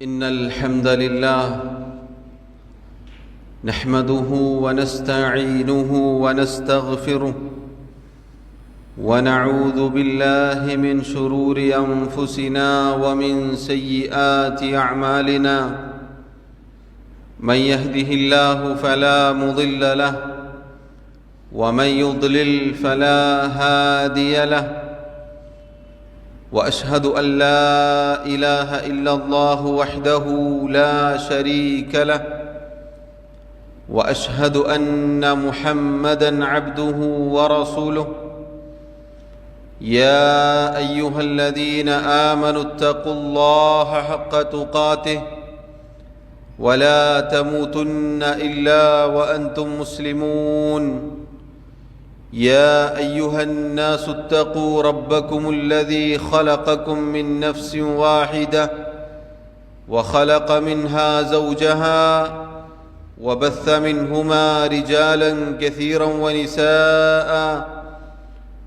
إن الحمد لله نحمده ونستعينه ونستغفره ونعوذ بالله من شرور أنفسنا ومن سيئات أعمالنا من يهده الله فلا مضل له ومن يضلل فلا هادي له وأشهد أن لا إله إلا الله وحده لا شريك له وأشهد أن محمدًا عبده ورسوله يا أيها الذين آمنوا اتقوا الله حق تقاته ولا تموتن إلا وأنتم مسلمون يا أيها الناس اتقوا ربكم الذي خلقكم من نفس واحدة وخلق منها زوجها وبث منهما رجالا كثيرا ونساء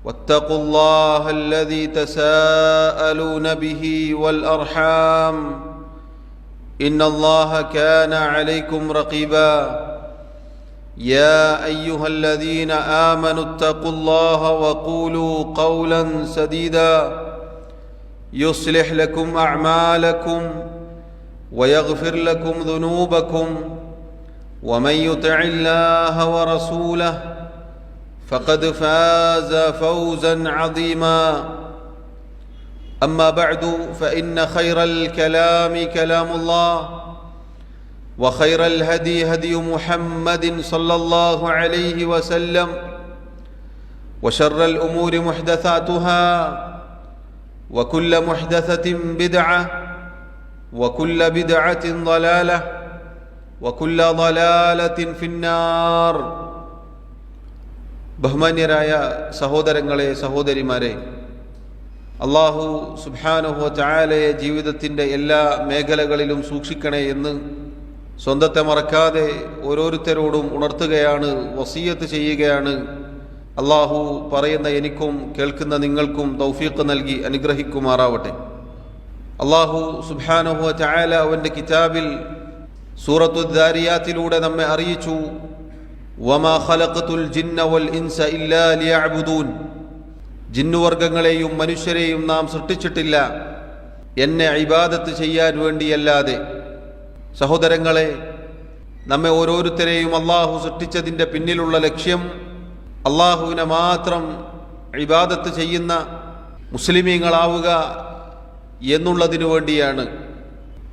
واتقوا الله الذي تساءلون به والأرحام إن الله كان عليكم رقيبا يا أيها الذين آمنوا اتقوا الله وقولوا قولا سديدا يصلح لكم أعمالكم ويغفر لكم ذنوبكم ومن يطع الله ورسوله فقد فاز فوزا عظيما أما بعد فإن خير الكلام كلام الله وخير الهدي هدي محمد صلى الله عليه وسلم وشر الأمور محدثاتها وكل محدثة بدعة وكل بدعة ضلالة وكل ضلالة في النار. ബഹുമാന്യരായ സഹോദരങ്ങളെ സഹോദരിമാരെ, അല്ലാഹു സുബ്ഹാനഹു വ തആലയെ ജീവിതത്തിൻ്റെ എല്ലാ മേഖലകളിലും സൂക്ഷിക്കണേ എന്ന് സ്വന്തത്തെ മറക്കാതെ ഓരോരുത്തരോടും ഉണർത്തുകയാണ്, വസിയത്ത് ചെയ്യുകയാണ്. അല്ലാഹു പറയുന്ന എനിക്കും കേൾക്കുന്ന നിങ്ങൾക്കും തൗഫീഖ് നൽകി അനുഗ്രഹിക്കുമാറാവട്ടെ. അല്ലാഹു സുബ്ഹാനഹു വ തആല അവൻ്റെ കിതാബിൽ സൂറത്തു ദാരിയാത്തിലൂടെ നമ്മെ അറിയിച്ചു, വമാ ഖലഖതുൽ ജിന്ന വൽ ഇൻസ ഇല്ലാ ലിയഅ്ബുദൂൻ, ജിന്നുവർഗങ്ങളെയും മനുഷ്യരെയും നാം സൃഷ്ടിച്ചിട്ടില്ല എന്നെ ഇബാദത്ത് ചെയ്യാൻ വേണ്ടിയല്ലാതെ. സഹോദരങ്ങളെ, നമ്മെ ഓരോരുത്തരെയും അള്ളാഹു സൃഷ്ടിച്ചതിൻ്റെ പിന്നിലുള്ള ലക്ഷ്യം അള്ളാഹുവിനെ മാത്രം ഇബാദത്ത് ചെയ്യുന്ന മുസ്ലിമീങ്ങളാവുക എന്നുള്ളതിനു വേണ്ടിയാണ്.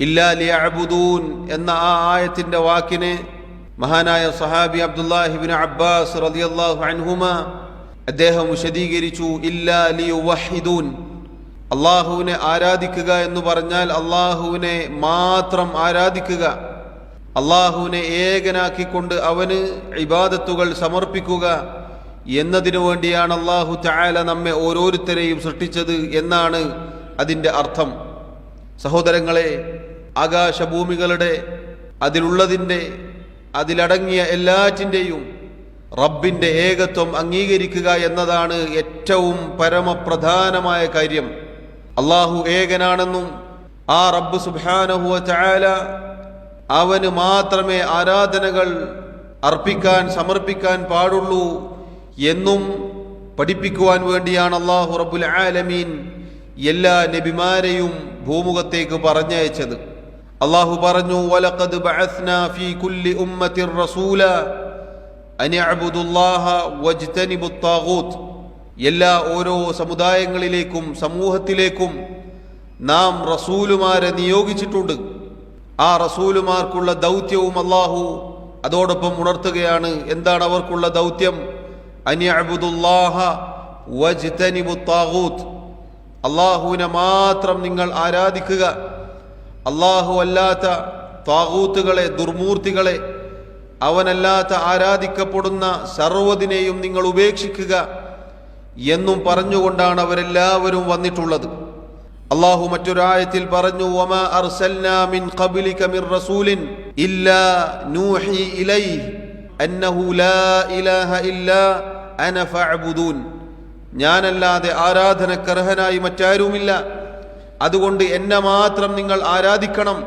ഇല്ലാ ലിയഅ്ബുദൂൻ എന്ന ആ ആയത്തിൻ്റെ വാക്കിനെ മഹാനായ സഹാബി അബ്ദുല്ലാഹി ഇബ്നു അബ്ബാസ് റളിയല്ലാഹു അൻഹുമാ അദ്ദേഹം വിശദീകരിച്ചു, ഇല്ലാ ലിയുവഹിദൂൻ, അള്ളാഹുവിനെ ആരാധിക്കുക എന്ന് പറഞ്ഞാൽ അള്ളാഹുവിനെ മാത്രം ആരാധിക്കുക, അള്ളാഹുവിനെ ഏകനാക്കിക്കൊണ്ട് അവന് ഇബാദത്തുകൾ സമർപ്പിക്കുക എന്നതിനു വേണ്ടിയാണ് അല്ലാഹു തആല നമ്മെ ഓരോരുത്തരെയും സൃഷ്ടിച്ചത് എന്നാണ് അതിൻ്റെ അർത്ഥം. സഹോദരങ്ങളെ, ആകാശഭൂമികളുടെ അതിലുള്ളതിൻ്റെ അതിലടങ്ങിയ എല്ലാറ്റിൻ്റെയും റബ്ബിൻ്റെ ഏകത്വം അംഗീകരിക്കുക എന്നതാണ് ഏറ്റവും പരമപ്രധാനമായ കാര്യം. അള്ളാഹു ഏകനാണെന്നും ആ റബ്ബ് സുബ്ഹാനഹു വ തആല അവന് മാത്രമേ ആരാധനകൾ അർപ്പിക്കാൻ സമർപ്പിക്കാൻ പാടുള്ളൂ എന്നും പഠിപ്പിക്കുവാൻ വേണ്ടിയാണ് അല്ലാഹു റബ്ബുൽ ആലമീൻ എല്ലാ നബിമാരെയും ഭൂമുഖത്തേക്ക് പറഞ്ഞയച്ചത്. അല്ലാഹു പറഞ്ഞു, വലഖദ് ബഅസ്നാ ഫീ കുല്ലി ഉമ്മത്തിൻ റസൂലാ അൻ അഅ്ബുദുല്ലാഹ വജ്തനിബുത് താഗൂത്ത്, എല്ലാ ഓരോ സമുദായങ്ങളിലേക്കും സമൂഹത്തിലേക്കും നാം റസൂലുമാരെ നിയോഗിച്ചിട്ടുണ്ട്. ആ റസൂലുമാർക്കുള്ള ദൗത്യവും അല്ലാഹു അതോടൊപ്പം ഉണർത്തുകയാണ്. എന്താണ് അവർക്കുള്ള ദൗത്യം? അൻ അഅ്ബുദുല്ലാഹ വജ്തനിബുത് താഗൂത്ത്, അല്ലാഹുവിനെ മാത്രം നിങ്ങൾ ആരാധിക്കുക, അല്ലാഹു അല്ലാത്ത താഗൂത്തുകളെ, ദുർമൂർത്തികളെ, അവനല്ലാത്ത ആരാധിക്കപ്പെടുന്ന സർവ്വതിനെയും നിങ്ങൾ ഉപേക്ഷിക്കുക എന്നും പറഞ്ഞുകൊണ്ടാണ് അവരെല്ലാവരും വന്നിട്ടുള്ളത്. അല്ലാഹു മറ്റൊരായത്തിൽ പറഞ്ഞു, വമാ അർസൽനാ മിൻ ഖബ്ലിക മിർ റസൂലിൻ ഇല്ലാ നൂഹി ഇലൈഹി അന്നഹു ലാ ഇലാഹ ഇല്ലാ അന ഫഅ്ബുദൂൻ, ഞാനല്ലാതെ ആരാധനക്കർഹനായി മറ്റാരുമില്ല, അതുകൊണ്ട് എന്നെ മാത്രം നിങ്ങൾ ആരാധിക്കണം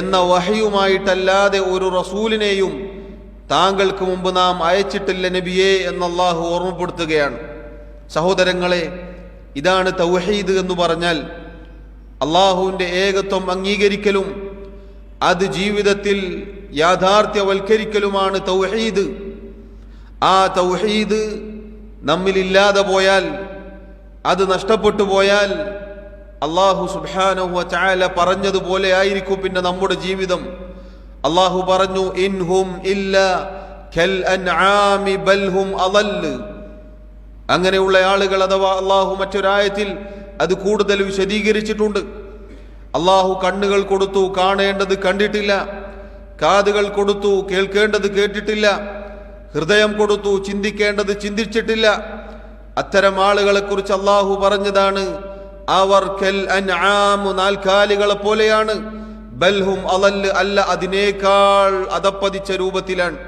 എന്ന വഹയുമായിട്ടല്ലാതെ ഒരു റസൂലിനെയും താങ്കൾക്ക് മുമ്പ് നാം അയച്ചിട്ടില്ല നബിയേ എന്ന് അല്ലാഹു ഓർമ്മപ്പെടുത്തുകയാണ്. സഹോദരങ്ങളെ, ഇതാണ് തൗഹീദ് എന്ന് പറഞ്ഞാൽ. അല്ലാഹുവിൻ്റെ ഏകത്വം അംഗീകരിക്കലും അത് ജീവിതത്തിൽ യാഥാർത്ഥ്യവൽക്കരിക്കലുമാണ് തൗഹീദ്. ആ തൗഹീദ് നമ്മിലില്ലാതെ പോയാൽ, അത് നഷ്ടപ്പെട്ടു പോയാൽ അല്ലാഹു സുബ്ഹാനഹു വ തആല പറഞ്ഞതുപോലെ ആയിരിക്കും പിന്നെ നമ്മുടെ ജീവിതം. അല്ലാഹു പറഞ്ഞു, ഇൻഹും ഇല്ലാ കൽ അൻആമി ബൽ ഹും അളൽ. അങ്ങനെയുള്ള ആളുകൾ, അഥവാ അല്ലാഹു മറ്റൊരായത്തിൽ അത് കൂടുതൽ വിശദീകരിച്ചിട്ടുണ്ട്. അല്ലാഹു കണ്ണുകൾ കൊടുത്തു, കാണേണ്ടത് കണ്ടിട്ടില്ല. കാതുകൾ കൊടുത്തു, കേൾക്കേണ്ടത് കേട്ടിട്ടില്ല. ഹൃദയം കൊടുത്തു, ചിന്തിക്കേണ്ടത് ചിന്തിച്ചിട്ടില്ല. അത്തരം ആളുകളെ കുറിച്ച് അല്ലാഹു പറഞ്ഞതാണ്, അവർ കൽ അൻആം, നാൽക്കാലികളെ പോലെയാണ്. ബൽഹും അളൽ, അല്ല അതിനേക്കാൾ അധപ്പതിച്ച രൂപത്തിലാണ്.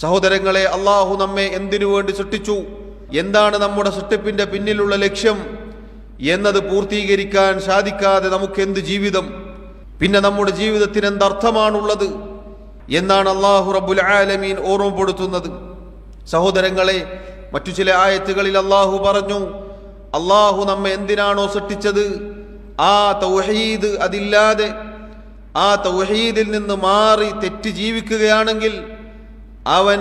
സഹോദരങ്ങളെ, അല്ലാഹു നമ്മെ എന്തിനു വേണ്ടി സൃഷ്ടിച്ചു, എന്താണ് നമ്മുടെ സൃഷ്ടിപ്പിന്റെ പിന്നിലുള്ള ലക്ഷ്യം എന്നത് പൂർത്തീകരിക്കാൻ സാധിക്കാതെ നമുക്കെന്ത് ജീവിതം, പിന്നെ നമ്മുടെ ജീവിതത്തിന് എന്തർത്ഥമാണുള്ളത് എന്നാണ് അല്ലാഹു റബ്ബുൽ ആലമീൻ ഓർമ്മപ്പെടുത്തുന്നത്. സഹോദരങ്ങളെ, മറ്റു ചില ആയത്തുകളിൽ അല്ലാഹു പറഞ്ഞു, അല്ലാഹു നമ്മെ എന്തിനാണോ സൃഷ്ടിച്ചത് ആ തൗഹീദ് അതില്ലാതെ, ആ തൗഹീദിൽ നിന്ന് മാറി തെറ്റ് ജീവിക്കുകയാണെങ്കിൽ അവൻ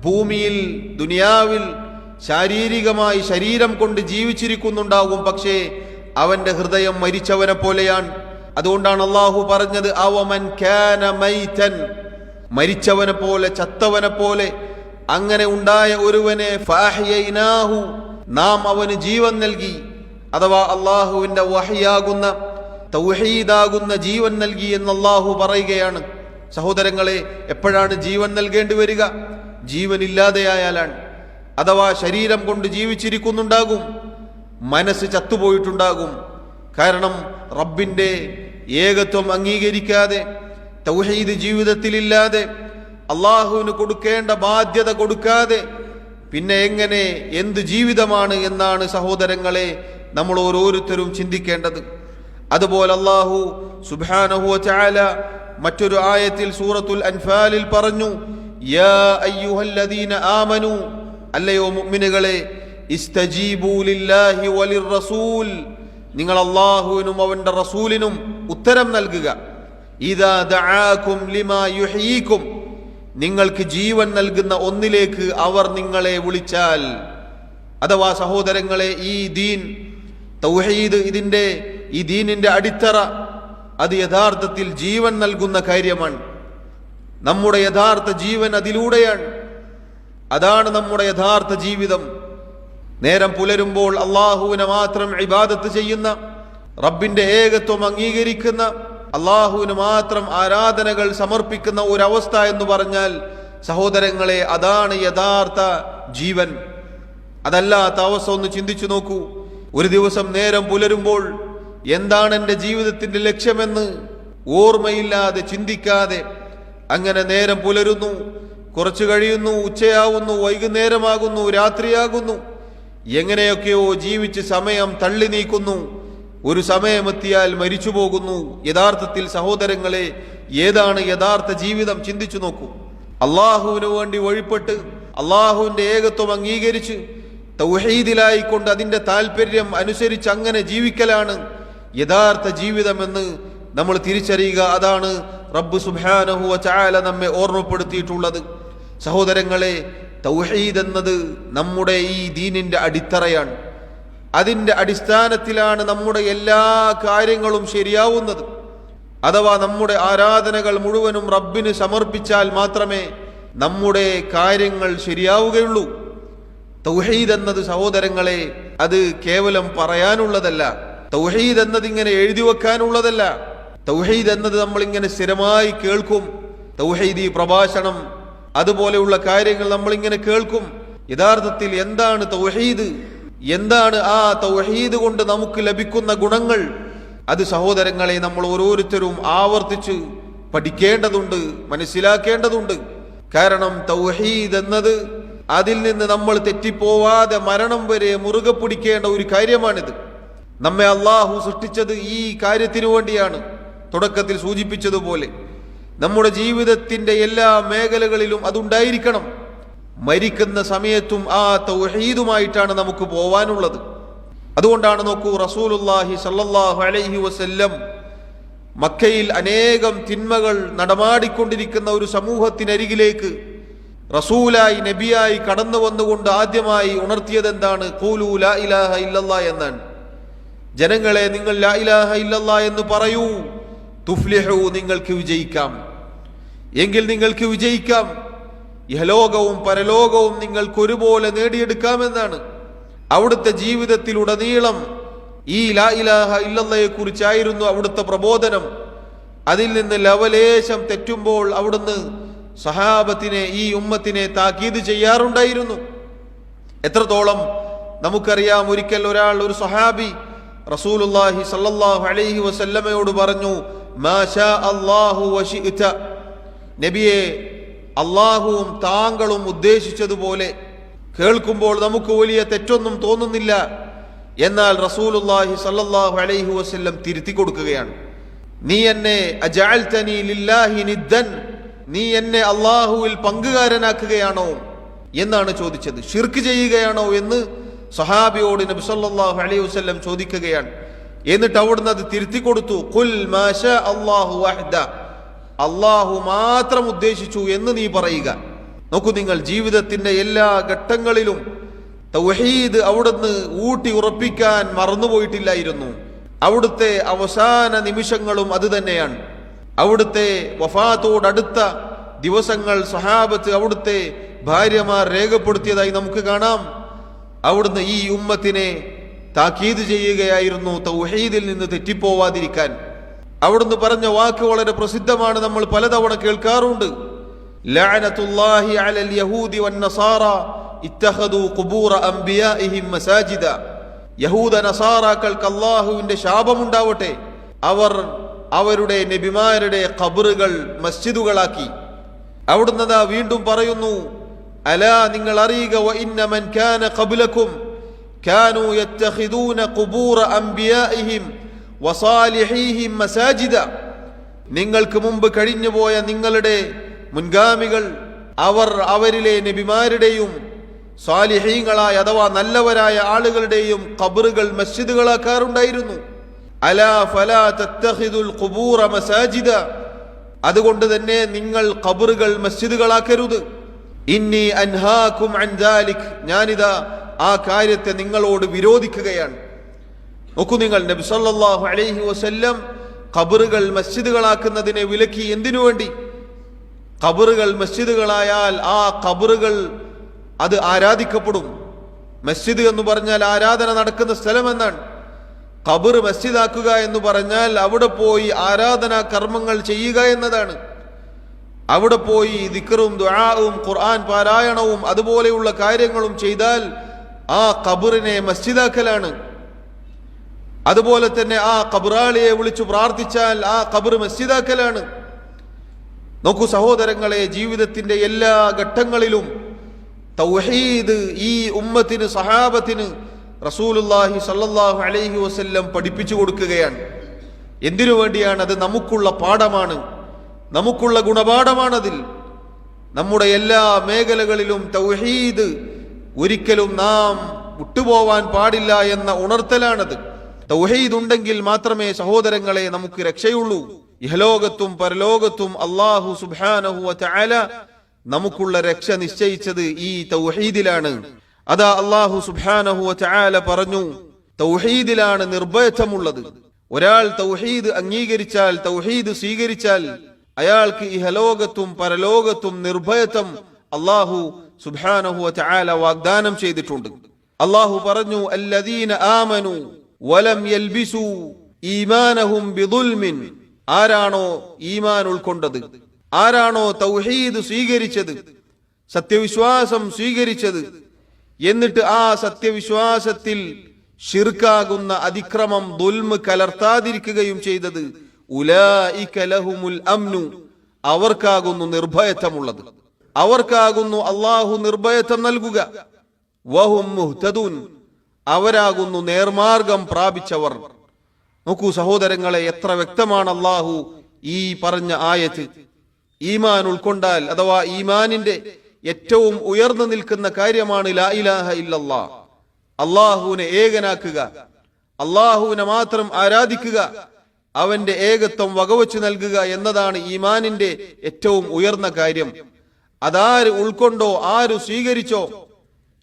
ഭൂമിയിൽ, ദുനിയാവിൽ ശാരീരികമായി ശരീരം കൊണ്ട് ജീവിച്ചിരിക്കുന്നുണ്ടാകും, പക്ഷേ അവന്റെ ഹൃദയം മരിച്ചവനെ പോലെയാണ്. അതുകൊണ്ടാണ് അല്ലാഹു പറഞ്ഞത്, അവമൻ കാന മൈതൻ, മരിച്ചവനെ പോലെ, ചത്തവനെ പോലെ അങ്ങനെ ഉണ്ടായ ഒരുവനെ ഫഅഹ്യൈനാഹു, നാം അവന് ജീവൻ നൽകി. അഥവാ അല്ലാഹുവിന്റെ വഹയാകുന്ന, തൗഹീദാകുന്ന ജീവൻ നൽകി എന്ന് അല്ലാഹു പറയുകയാണ്. സഹോദരങ്ങളെ, എപ്പോഴാണ് ജീവൻ നൽകേണ്ടി വരിക? ജീവനില്ലാതെയായാലാണ്. അഥവാ ശരീരം കൊണ്ട് ജീവിച്ചിരിക്കുന്നുണ്ടാകും, മനസ്സ് ചത്തുപോയിട്ടുണ്ടാകും. കാരണം റബ്ബിന്റെ ഏകത്വം അംഗീകരിക്കാതെ, തൗഹീദ് ജീവിതത്തിലില്ലാതെ, അള്ളാഹുവിന് കൊടുക്കേണ്ട ബാധ്യത കൊടുക്കാതെ പിന്നെ എങ്ങനെ, എന്ത് ജീവിതമാണ് എന്നാണ് സഹോദരങ്ങളെ നമ്മൾ ഓരോരുത്തരും ചിന്തിക്കേണ്ടത്. അതുപോലെ അല്ലാഹു സുബ്ഹാനഹു വ തആല മറ്റൊരു ആയത്തിൽ സൂറത്തുൽ അൻഫാലിൽ പറഞ്ഞു, യാ അയ്യുഹല്ലദീന ആമനു, അല്ലയോ മുഅ്മിനുകളെ, ഇസ്തജീബൂ ലില്ലാഹി വലിർ റസൂൽ, നിങ്ങൾ അല്ലാഹുവിനും അവന്റെ റസൂലിനും ഉത്തരം നൽകുക. ഇദാ ദആകും ലിമാ യുഹ്യീകും, നിങ്ങൾക്ക് ജീവൻ നൽകുന്ന ഒന്നിലേക്ക് അവർ നിങ്ങളെ വിളിച്ചാൽ. അഥവാ സഹോദരങ്ങളെ, ഈ ദീൻ തൗഹീദ്, ഈ ദീനിന്റെ അടിത്തറ അത് യഥാർത്ഥത്തിൽ ജീവൻ നൽകുന്ന കാര്യമാണ്. നമ്മുടെ യഥാർത്ഥ ജീവൻ അതിലൂടെയാണ്. അതാണ് നമ്മുടെ യഥാർത്ഥ ജീവിതം. നേരം പുലരുമ്പോൾ അള്ളാഹുവിനെ മാത്രം ഇബാദത്ത് ചെയ്യുന്ന, റബ്ബിന്റെ ഏകത്വം അംഗീകരിക്കുന്ന, അള്ളാഹുവിന് മാത്രം ആരാധനകൾ സമർപ്പിക്കുന്ന ഒരവസ്ഥ എന്ന് പറഞ്ഞാൽ സഹോദരങ്ങളെ, അതാണ് യഥാർത്ഥ ജീവൻ. അതല്ലാത്ത അവസ്ഥ ഒന്ന് ചിന്തിച്ചു നോക്കൂ. ഒരു ദിവസം നേരം പുലരുമ്പോൾ എന്താണ് എൻ്റെ ജീവിതത്തിന്റെ ലക്ഷ്യമെന്ന് ഓർമ്മയില്ലാതെ, ചിന്തിക്കാതെ അങ്ങനെ നേരം പുലരുന്നു, കുറച്ചു കഴിയുന്നു, ഉച്ചയാവുന്നു, വൈകുന്നേരമാകുന്നു, രാത്രിയാകുന്നു, എങ്ങനെയൊക്കെയോ ജീവിച്ച് സമയം തള്ളി നീക്കുന്നു. ഒരു സമയമെത്തിയാൽ മരിച്ചു പോകുന്നു. യഥാർത്ഥത്തിൽ സഹോദരങ്ങളെ, ഏതാണ് യഥാർത്ഥ ജീവിതം? ചിന്തിച്ചു നോക്കൂ. അള്ളാഹുവിന് വേണ്ടി വഴിപ്പെട്ട്, അള്ളാഹുവിന്റെ ഏകത്വം അംഗീകരിച്ച് തൗഹീദിലായിക്കൊണ്ട് അതിന്റെ താല്പര്യം അനുസരിച്ച് അങ്ങനെ ജീവിക്കലാണ് യഥാർത്ഥ ജീവിതമെന്ന് നമ്മൾ തിരിച്ചറിയുക. അതാണ് റബ്ബ് സുബ്ഹാനഹു വ തആല നമ്മെ ഓർമ്മപ്പെടുത്തിയിട്ടുള്ളത്. സഹോദരങ്ങളെ, തൗഹീദ് എന്നത് നമ്മുടെ ഈ ദീനിന്റെ അടിത്തറയാണ്. അതിന്റെ അടിസ്ഥാനത്തിലാണ് നമ്മുടെ എല്ലാ കാര്യങ്ങളും ശരിയാവുന്നത്. അഥവാ നമ്മുടെ ആരാധനകൾ മുഴുവനും റബ്ബിന് സമർപ്പിച്ചാൽ മാത്രമേ നമ്മുടെ കാര്യങ്ങൾ ശരിയാവുകയുള്ളൂ. തൗഹീദ് എന്നത് സഹോദരങ്ങളെ, അത് കേവലം പറയാനുള്ളതല്ല. തൗഹീദ് എന്നത് ഇങ്ങനെ എഴുതി വെക്കാനുള്ളതല്ല. തൗഹീദ് എന്നത് നമ്മളിങ്ങനെ സ്ഥിരമായി കേൾക്കും. തൗഹീദി പ്രഭാഷണം, അതുപോലെയുള്ള കാര്യങ്ങൾ നമ്മളിങ്ങനെ കേൾക്കും. യഥാർത്ഥത്തിൽ എന്താണ് തൗഹീദ്, എന്താണ് ആ തൗഹീദ് കൊണ്ട് നമുക്ക് ലഭിക്കുന്ന ഗുണങ്ങൾ, അത് സഹോദരങ്ങളെ നമ്മൾ ഓരോരുത്തരും ആവർത്തിച്ച് പഠിക്കേണ്ടതുണ്ട്, മനസ്സിലാക്കേണ്ടതുണ്ട്. കാരണം തൗഹീദ് എന്നത് അതിൽ നിന്ന് നമ്മൾ തെറ്റിപ്പോവാതെ മരണം വരെ മുറുകെ പിടിക്കേണ്ട ഒരു കാര്യമാണിത്. നമ്മെ അള്ളാഹു സൃഷ്ടിച്ചത് ഈ കാര്യത്തിനു വേണ്ടിയാണ്. തുടക്കത്തിൽ സൂചിപ്പിച്ചതുപോലെ നമ്മുടെ ജീവിതത്തിന്റെ എല്ലാ മേഖലകളിലും അതുണ്ടായിരിക്കണം. മരിക്കുന്ന സമയത്തും ആ തൗഹീദുമായിട്ടാണ് നമുക്ക് പോവാനുള്ളത്. അതുകൊണ്ടാണ് നോക്കൂ, റസൂലുള്ളാഹി സ്വല്ലല്ലാഹു അലൈഹി വസല്ലം മക്കയിൽ അനേകം തിന്മകൾ നടമാടിക്കൊണ്ടിരിക്കുന്ന ഒരു സമൂഹത്തിനരികിലേക്ക് റസൂലായി നബിയായി കടന്നു വന്നുകൊണ്ട് ആദ്യമായി ഉണർത്തിയത് എന്താണ്? ഖൂലൂ ലാ ഇലാഹ ഇല്ലല്ലാഹ് എന്നാണ്. ജനങ്ങളെ, നിങ്ങൾ ലാ ഇലാഹ ഇല്ലല്ലാഹ് എന്ന് പറയൂ, തുഫ്ലിഹു, നിങ്ങൾക്ക് വിജയിക്കാം. എങ്കിൽ നിങ്ങൾക്ക് വിജയിക്കാം, ഇഹലോകവും പരലോകവും നിങ്ങൾക്ക് ഒരുപോലെ നേടിയെടുക്കാമെന്നാണ്. അവിടുത്തെ ജീവിതത്തിലുടനീളം ഈ ലാ ഇലാഹ ഇല്ലല്ലാഹയെ കുറിച്ചായിരുന്നു അവിടുത്തെ പ്രബോധനം. അതിൽ നിന്ന് ലവലേശം തെറ്റുമ്പോൾ അവിടുന്ന് സഹാബത്തിനെ, ഈ ഉമ്മത്തിനെ താക്കീത് ചെയ്യാറുണ്ടായിരുന്നു. എത്രത്തോളം നമുക്കറിയാം. ഒരിക്കൽ ഒരു സഹാബി റസൂലുള്ളാഹി സ്വല്ലല്ലാഹു അലൈഹി വസല്ലമയോട് പറഞ്ഞു, മാ ശാ അല്ലാഹു വശിഅത, നബിയെ, അള്ളാഹുവും താങ്കളും ഉദ്ദേശിച്ചതുപോലെ. കേൾക്കുമ്പോൾ നമുക്ക് വലിയ തെറ്റൊന്നും തോന്നുന്നില്ല. എന്നാൽ റസൂലുള്ളാഹി സ്വല്ലല്ലാഹു അലൈഹി വസല്ലം തിരുത്തി കൊടുക്കുകയാണ്. നീ എന്നെ അജഅൽതനി ലില്ലാഹി നിദ്ദൻ, നീ എന്നെ അള്ളാഹുവിൽ പങ്കുകാരനാക്കുകയാണോ എന്നാണ് ചോദിച്ചത്. ഷിർക്ക് ചെയ്യുകയാണോ എന്ന് സഹാബിയോട് നബി സല്ലല്ലാഹു അലൈഹി വസല്ലം ചോദിക്കുകയാണ്. എന്നിട്ട് അവിടുന്ന് അത് തിരുത്തി കൊടുത്തു. ഖുൽ മാ ശാ അല്ലാഹു വഹ്ദ, അള്ളാഹു മാത്രം ഉദ്ദേശിച്ചു എന്ന് നീ പറയുക. നോക്കൂ നിങ്ങൾ, ജീവിതത്തിന്റെ എല്ലാ ഘട്ടങ്ങളിലും തൗഹീദ് അവിടുന്ന് ഊട്ടി ഉറപ്പിക്കാൻ മറന്നുപോയിട്ടില്ലായിരുന്നു. അവിടുത്തെ അവസാന നിമിഷങ്ങളും അത് തന്നെയാണ്. അവിടുത്തെ വഫാത്തോടടുത്ത ദിവസങ്ങൾ സഹാബത്ത്, അവിടുത്തെ ഭാര്യമാർ രേഖപ്പെടുത്തിയതായി നമുക്ക് കാണാം. അവിടുന്ന് ഈ ഉമ്മത്തിനെ താക്കീത് ചെയ്യുകയായിരുന്നു തൗഹീദിൽ നിന്ന് തെറ്റിപ്പോവാതിരിക്കാൻ. അവിടുന്ന് പറഞ്ഞ വാക്ക് വളരെ പ്രസിദ്ധമാണ്, നമ്മൾ പലതവണ കേൾക്കാറുണ്ട്. ലഅനത്തുല്ലാഹി അലൽ യഹൂദി വന്നസാറ ഇത്തഖദു ഖുബൂറ അംബിയാഇഹിം മസാജിദ. യഹൂദ നസാറാക്കൾക്ക് അല്ലാഹുവിന്റെ ശാപമുണ്ടാവട്ടെ, അവർ അവരുടെ നബിമാരുടെ ഖബറുകൾ മസ്ജിദുകളാക്കി. അവിടുന്ന് വീണ്ടും പറയുന്നു, അലാ, നിങ്ങൾ അറിയുക, വ ഇന്ന മൻ കാന ഖബ്ലകും കാനൂ യത്തഖിദൂന ഖുബൂറ അംബിയാഇഹിം വസാലിഹീഹിം മസാജിദ. നിങ്ങൾക്ക് മുമ്പ് കഴിഞ്ഞുപോയ നിങ്ങളുടെ മുൻഗാമികൾ, അവർ അവരിലെ നബിമാരുടെയും സാലിഹീങ്ങളായ അഥവാ നല്ലവരായ ആളുകളുടെയും ഖബറുകൾ മസ്ജിദുകളാക്കാറുണ്ടായിരുന്നു. അലാ ഫലാ തത്തഖിദുൽ ഖുബൂറ മസാജിദ, അതുകൊണ്ട് തന്നെ നിങ്ങൾ ഖബറുകൾ മസ്ജിദുകളാക്കരുത്. ഇന്നി അൻഹാകും അൻ ദാലിക്, ഞാനിതാ ആ കാര്യത്തെ നിങ്ങളോട് വിരോധിക്കുകയാണ്. നോക്കൂ നിങ്ങൾ, നബി സല്ലല്ലാഹു അലൈഹി വസല്ലം ഖബറുകൾ മസ്ജിദുകളാക്കുന്നതിനെ വിലക്കി. എന്തിനു വേണ്ടി? ഖബറുകൾ മസ്ജിദുകളായാൽ ആ ഖബറുകൾ അത് ആരാധിക്കപ്പെടും. മസ്ജിദ് എന്ന് പറഞ്ഞാൽ ആരാധന നടക്കുന്ന സ്ഥലം എന്നാണ്. ഖബർ മസ്ജിദാക്കുക എന്ന് പറഞ്ഞാൽ അവിടെ പോയി ആരാധനാ കർമ്മങ്ങൾ ചെയ്യുക എന്നതാണ്. അവിടെ പോയി ദിക്റും ദുആവും ഖുർആൻ പാരായണവും അതുപോലെയുള്ള കാര്യങ്ങളും ചെയ്താൽ ആ ഖബറിനെ മസ്ജിദാക്കലാണ്. അതുപോലെ തന്നെ ആ ഖബറാളിയെ വിളിച്ചു പ്രാർത്ഥിച്ചാൽ ആ ഖബർ മസ്ജിദാക്കലാണ്. നോക്കൂ സഹോദരങ്ങളെ, ജീവിതത്തിന്റെ എല്ലാ ഘട്ടങ്ങളിലും തൗഹീദ് ഈ ഉമ്മത്തിന്, സഹാബത്തിന് റസൂലുള്ളാഹി സ്വല്ലല്ലാഹു അലൈഹി വസല്ലം പഠിപ്പിച്ചു കൊടുക്കുകയാണ്. എന്തിനു വേണ്ടിയാണ്? അത് നമുക്കുള്ള പാഠമാണ്, നമുക്കുള്ള ഗുണപാഠമാണതിൽ. നമ്മുടെ എല്ലാ മേഖലകളിലും തൗഹീദ് ഒരിക്കലും നാം വിട്ടുപോവാൻ പാടില്ല എന്ന ഉണർത്തലാണത്. തൗഹീദ് ഉണ്ടെങ്കിൽ മാത്രമേ സഹോദരങ്ങളെ നമുക്ക് രക്ഷയുള്ളൂ. ഇഹലോകത്തും പരലോകത്തും അല്ലാഹു സുബ്ഹാനഹു വ തആല നമുക്കുള്ള രക്ഷ നിശ്ചയിച്ചത് ഈ തൗഹീദിലാണ്. അതാ അല്ലാഹു സുബ്ഹാനഹു വ തആല പറഞ്ഞു, തൗഹീദിലാണ് നിർഭയത്വമുള്ളത്. ഒരാൾ തൗഹീദ് അംഗീകരിച്ചാൽ, തൗഹീദ് സ്വീകരിച്ചാൽ അയാൾക്ക് ഇഹലോകത്തും പരലോകത്തും നിർഭയത്വം അല്ലാഹു സുബ്ഹാനഹു വ തആല വാഗ്ദാനം ചെയ്തിട്ടുണ്ട്. അല്ലാഹു പറഞ്ഞു, അല്ലദീന ആമനു വലം യൽബിസു ഈമാനഹും ബിദുൽമിൻ. ആരാണോ ഈമാൻ ഉൾക്കൊണ്ടത്, ആരാണോ തൗഹീദ് സ്വീകരിച്ചത്, സത്യവിശ്വാസം സ്വീകരിച്ചത്, എന്നിട്ട് ആ സത്യവിശ്വാസത്തിൽ ശിർക്കാകുന്ന അതിക്രമം, ദുൽമ് കലർത്താതിരിക്കുകയും ചെയ്തത്, ഉലൈക ലഹുമുൽ അംനു, അവർക്കാകുന്നു നിർഭയത്വമുള്ളത്. അവർക്കാകുന്നു അല്ലാഹു നിർഭയത്വം നൽകുക. വഹും മുഹ്തദൂൻ, അവരാകുന്നു നേർമാർഗം പ്രാപിച്ചവർ. നോക്കൂ സഹോദരങ്ങളെ, എത്ര വ്യക്തമാണ് അള്ളാഹു ഈ പറഞ്ഞ ആയത്ത്. ഈമാൻ ഉൾക്കൊണ്ടാൽ അഥവാ ഈമാനിന്റെ ഏറ്റവും ഉയർന്നു നിൽക്കുന്ന കാര്യമാണ് ലാ ഇലാഹ ഇല്ലല്ലാ, അള്ളാഹുവിനെ ഏകനാക്കുക, അള്ളാഹുവിനെ മാത്രം ആരാധിക്കുക, അവന്റെ ഏകത്വം വകവച്ചു നൽകുക എന്നതാണ് ഈമാനിന്റെ ഏറ്റവും ഉയർന്ന കാര്യം. അതാര് ഉൾക്കൊണ്ടോ, ആര് സ്വീകരിച്ചോ,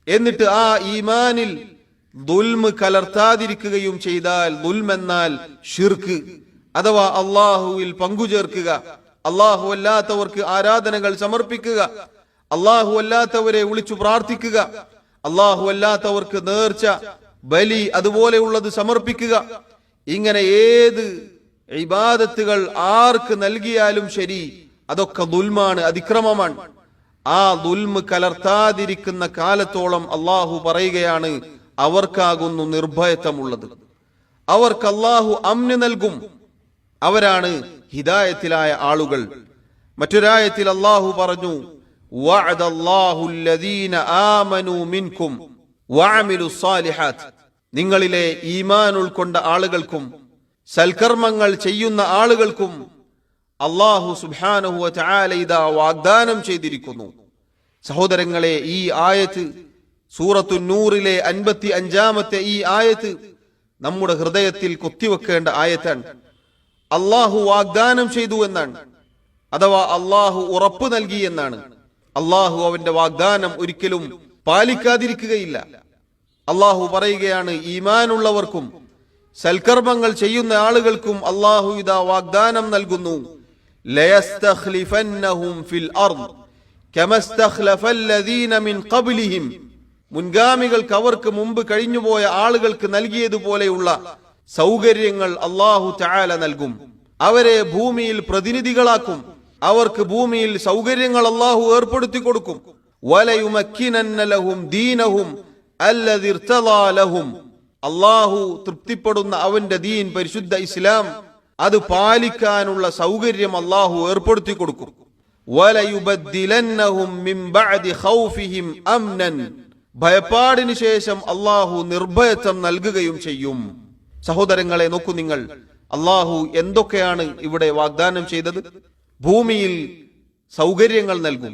എന്നിട്ട് ആ ഈമാനിൽ ദുൽമ് കലർത്താതിരിക്കുകയും ചെയ്താൽ, ദുൽം എന്നാൽ ഷിർക്ക് അഥവാ അള്ളാഹുവിൽ പങ്കുചേർക്കുക, അള്ളാഹു അല്ലാത്തവർക്ക് ആരാധനകൾ സമർപ്പിക്കുക, അള്ളാഹു അല്ലാത്തവരെ വിളിച്ചു പ്രാർത്ഥിക്കുക, അള്ളാഹു അല്ലാത്തവർക്ക് നേർച്ച, ബലി അതുപോലെയുള്ളത് സമർപ്പിക്കുക, ഇങ്ങനെ ഏത് ഇബാദത്തുകൾ ആർക്ക് നൽകിയാലും ശരി അതൊക്കെ ദുൽമാണ്, അതിക്രമമാണ്. ആ ദുൽമ് കലർത്താതിരിക്കുന്ന കാലത്തോളം അള്ളാഹു പറയുകയാണ് അവർക്കാകുന്നു നിർഭയത്വമുള്ളത്, അവർക്ക് അള്ളാഹു അമ്ന് നൽകും, അവരാണ് ഹിദായത്തിലായ ആളുകൾ. മറ്റൊരായത്തിൽ അള്ളാഹു പറഞ്ഞു വഅദല്ലാഹു അല്ലദീന ആമനൂ മിൻകും വഅമിലുസ് സാലിഹാത്ത്, നിങ്ങളിലെ ഈമാൻ ഉൾക്കൊണ്ട ആളുകൾക്കും സൽക്കർമ്മങ്ങൾ ചെയ്യുന്ന ആളുകൾക്കും അള്ളാഹു സുബ്ഹാനഹു വ തആല ഇതാ വാഗ്ദാനം ചെയ്തിരിക്കുന്നു. സഹോദരങ്ങളെ, ഈ ആയത്ത് സൂറത്തു നൂറിലെ 55-ാമത്തെ ഈ ആയത്ത് നമ്മുടെ ഹൃദയത്തിൽ കൊത്തിവെക്കേണ്ട ആയത്താണ്. അള്ളാഹു വാഗ്ദാനം ചെയ്തു എന്നാണ്, അഥവാ അള്ളാഹു ഉറപ്പ് നൽകി എന്നാണ്. അള്ളാഹു അവന്റെ വാഗ്ദാനം ഒരിക്കലും പാലിക്കാതിരിക്കുകയില്ല. അള്ളാഹു പറയുകയാണ് ഈമാനുള്ളവർക്കും സൽക്കർമ്മങ്ങൾ ചെയ്യുന്ന ആളുകൾക്കും അള്ളാഹു ഇതാ വാഗ്ദാനം നൽകുന്നു. ലയസ്തഖ്ലിഫന്നഹും ഫിൽ അർദ് കമസ്തഖ്ലഫല്ലദീന മിൻ ഖബ്ലിഹിം, മുൻഗാമികൾക്ക് അവർക്ക് മുമ്പ് കഴിഞ്ഞുപോയ ആളുകൾക്ക് നൽകിയതുപോലെയുള്ള സൗകര്യങ്ങൾ അള്ളാഹു തആല നൽകും. അവരെ ഭൂമിയിൽ പ്രതിനിധികളാക്കും, അവർക്ക് ഭൂമിയിൽ സൗകര്യങ്ങൾ അള്ളാഹു ഏർപ്പെടുത്തി കൊടുക്കും. വലയുമക്കിനന്ന ലഹും ദീനഹും അല്ലദി ഇർതളാ ലഹും, അള്ളാഹു തൃപ്തിപ്പെടുന്ന അവന്റെ ദീൻ പരിശുദ്ധ ഇസ്ലാം അത് പാലിക്കാനുള്ള സൗകര്യം അള്ളാഹു ഏർപ്പെടുത്തി കൊടുക്കും. വലയുബദ്ദിലന്നഹും മിൻ ബഅദി ഖൗഫിഹിം അംനൻ, ഭയപ്പാടിന് ശേഷം അള്ളാഹു നിർഭയത്വം നൽകുകയും ചെയ്യും. സഹോദരങ്ങളെ, നോക്കൂ നിങ്ങൾ, അള്ളാഹു എന്തൊക്കെയാണ് ഇവിടെ വാഗ്ദാനം ചെയ്തത്? ഭൂമിയിൽ സൗകര്യങ്ങൾ നൽകും,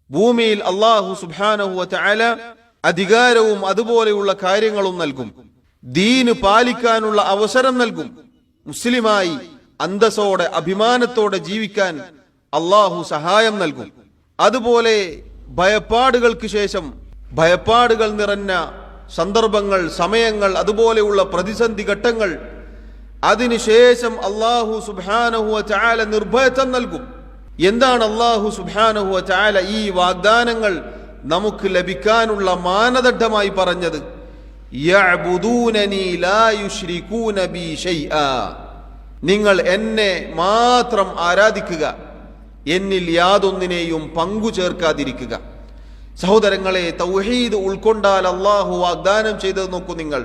ഭൂമിയിൽ അള്ളാഹു സുബ്ഹാനഹു വ തആല അധികാരവും അതുപോലെയുള്ള കാര്യങ്ങളും നൽകും, ദീന് പാലിക്കാനുള്ള അവസരം നൽകും, മുസ്ലിമായി അന്തസ്സോടെ അഭിമാനത്തോടെ ജീവിക്കാൻ അള്ളാഹു സഹായം നൽകും. അതുപോലെ ഭയപ്പാടുകൾക്ക് ശേഷം, ഭയപ്പാടുകൾ നിറഞ്ഞ സന്ദർഭങ്ങൾ, സമയങ്ങൾ, അതുപോലെയുള്ള പ്രതിസന്ധി ഘട്ടങ്ങൾ, അതിനുശേഷം അള്ളാഹു സുബ്ഹാനഹു വ തആല നിർഭയത്വം നൽകും. എന്താണ് അള്ളാഹു സുബ്ഹാനഹു വ തആല ഈ വാഗ്ദാനങ്ങൾ നമുക്ക് ലഭിക്കാനുള്ള മാനദണ്ഡമായി പറഞ്ഞത്? യഅ്ബുദൂനനി ലാ യുശ്രികൂന ബി ശൈആ, നിങ്ങൾ എന്നെ മാത്രം ആരാധിക്കുക, എന്നിൽ യാതൊന്നിനെയും പങ്കു ചേർക്കാതിരിക്കുക. സഹോദരങ്ങളെ, തൗഹീദ് ഉൾക്കൊണ്ടാൽ അള്ളാഹു വാഗ്ദാനം ചെയ്തത് നോക്കൂ നിങ്ങൾ.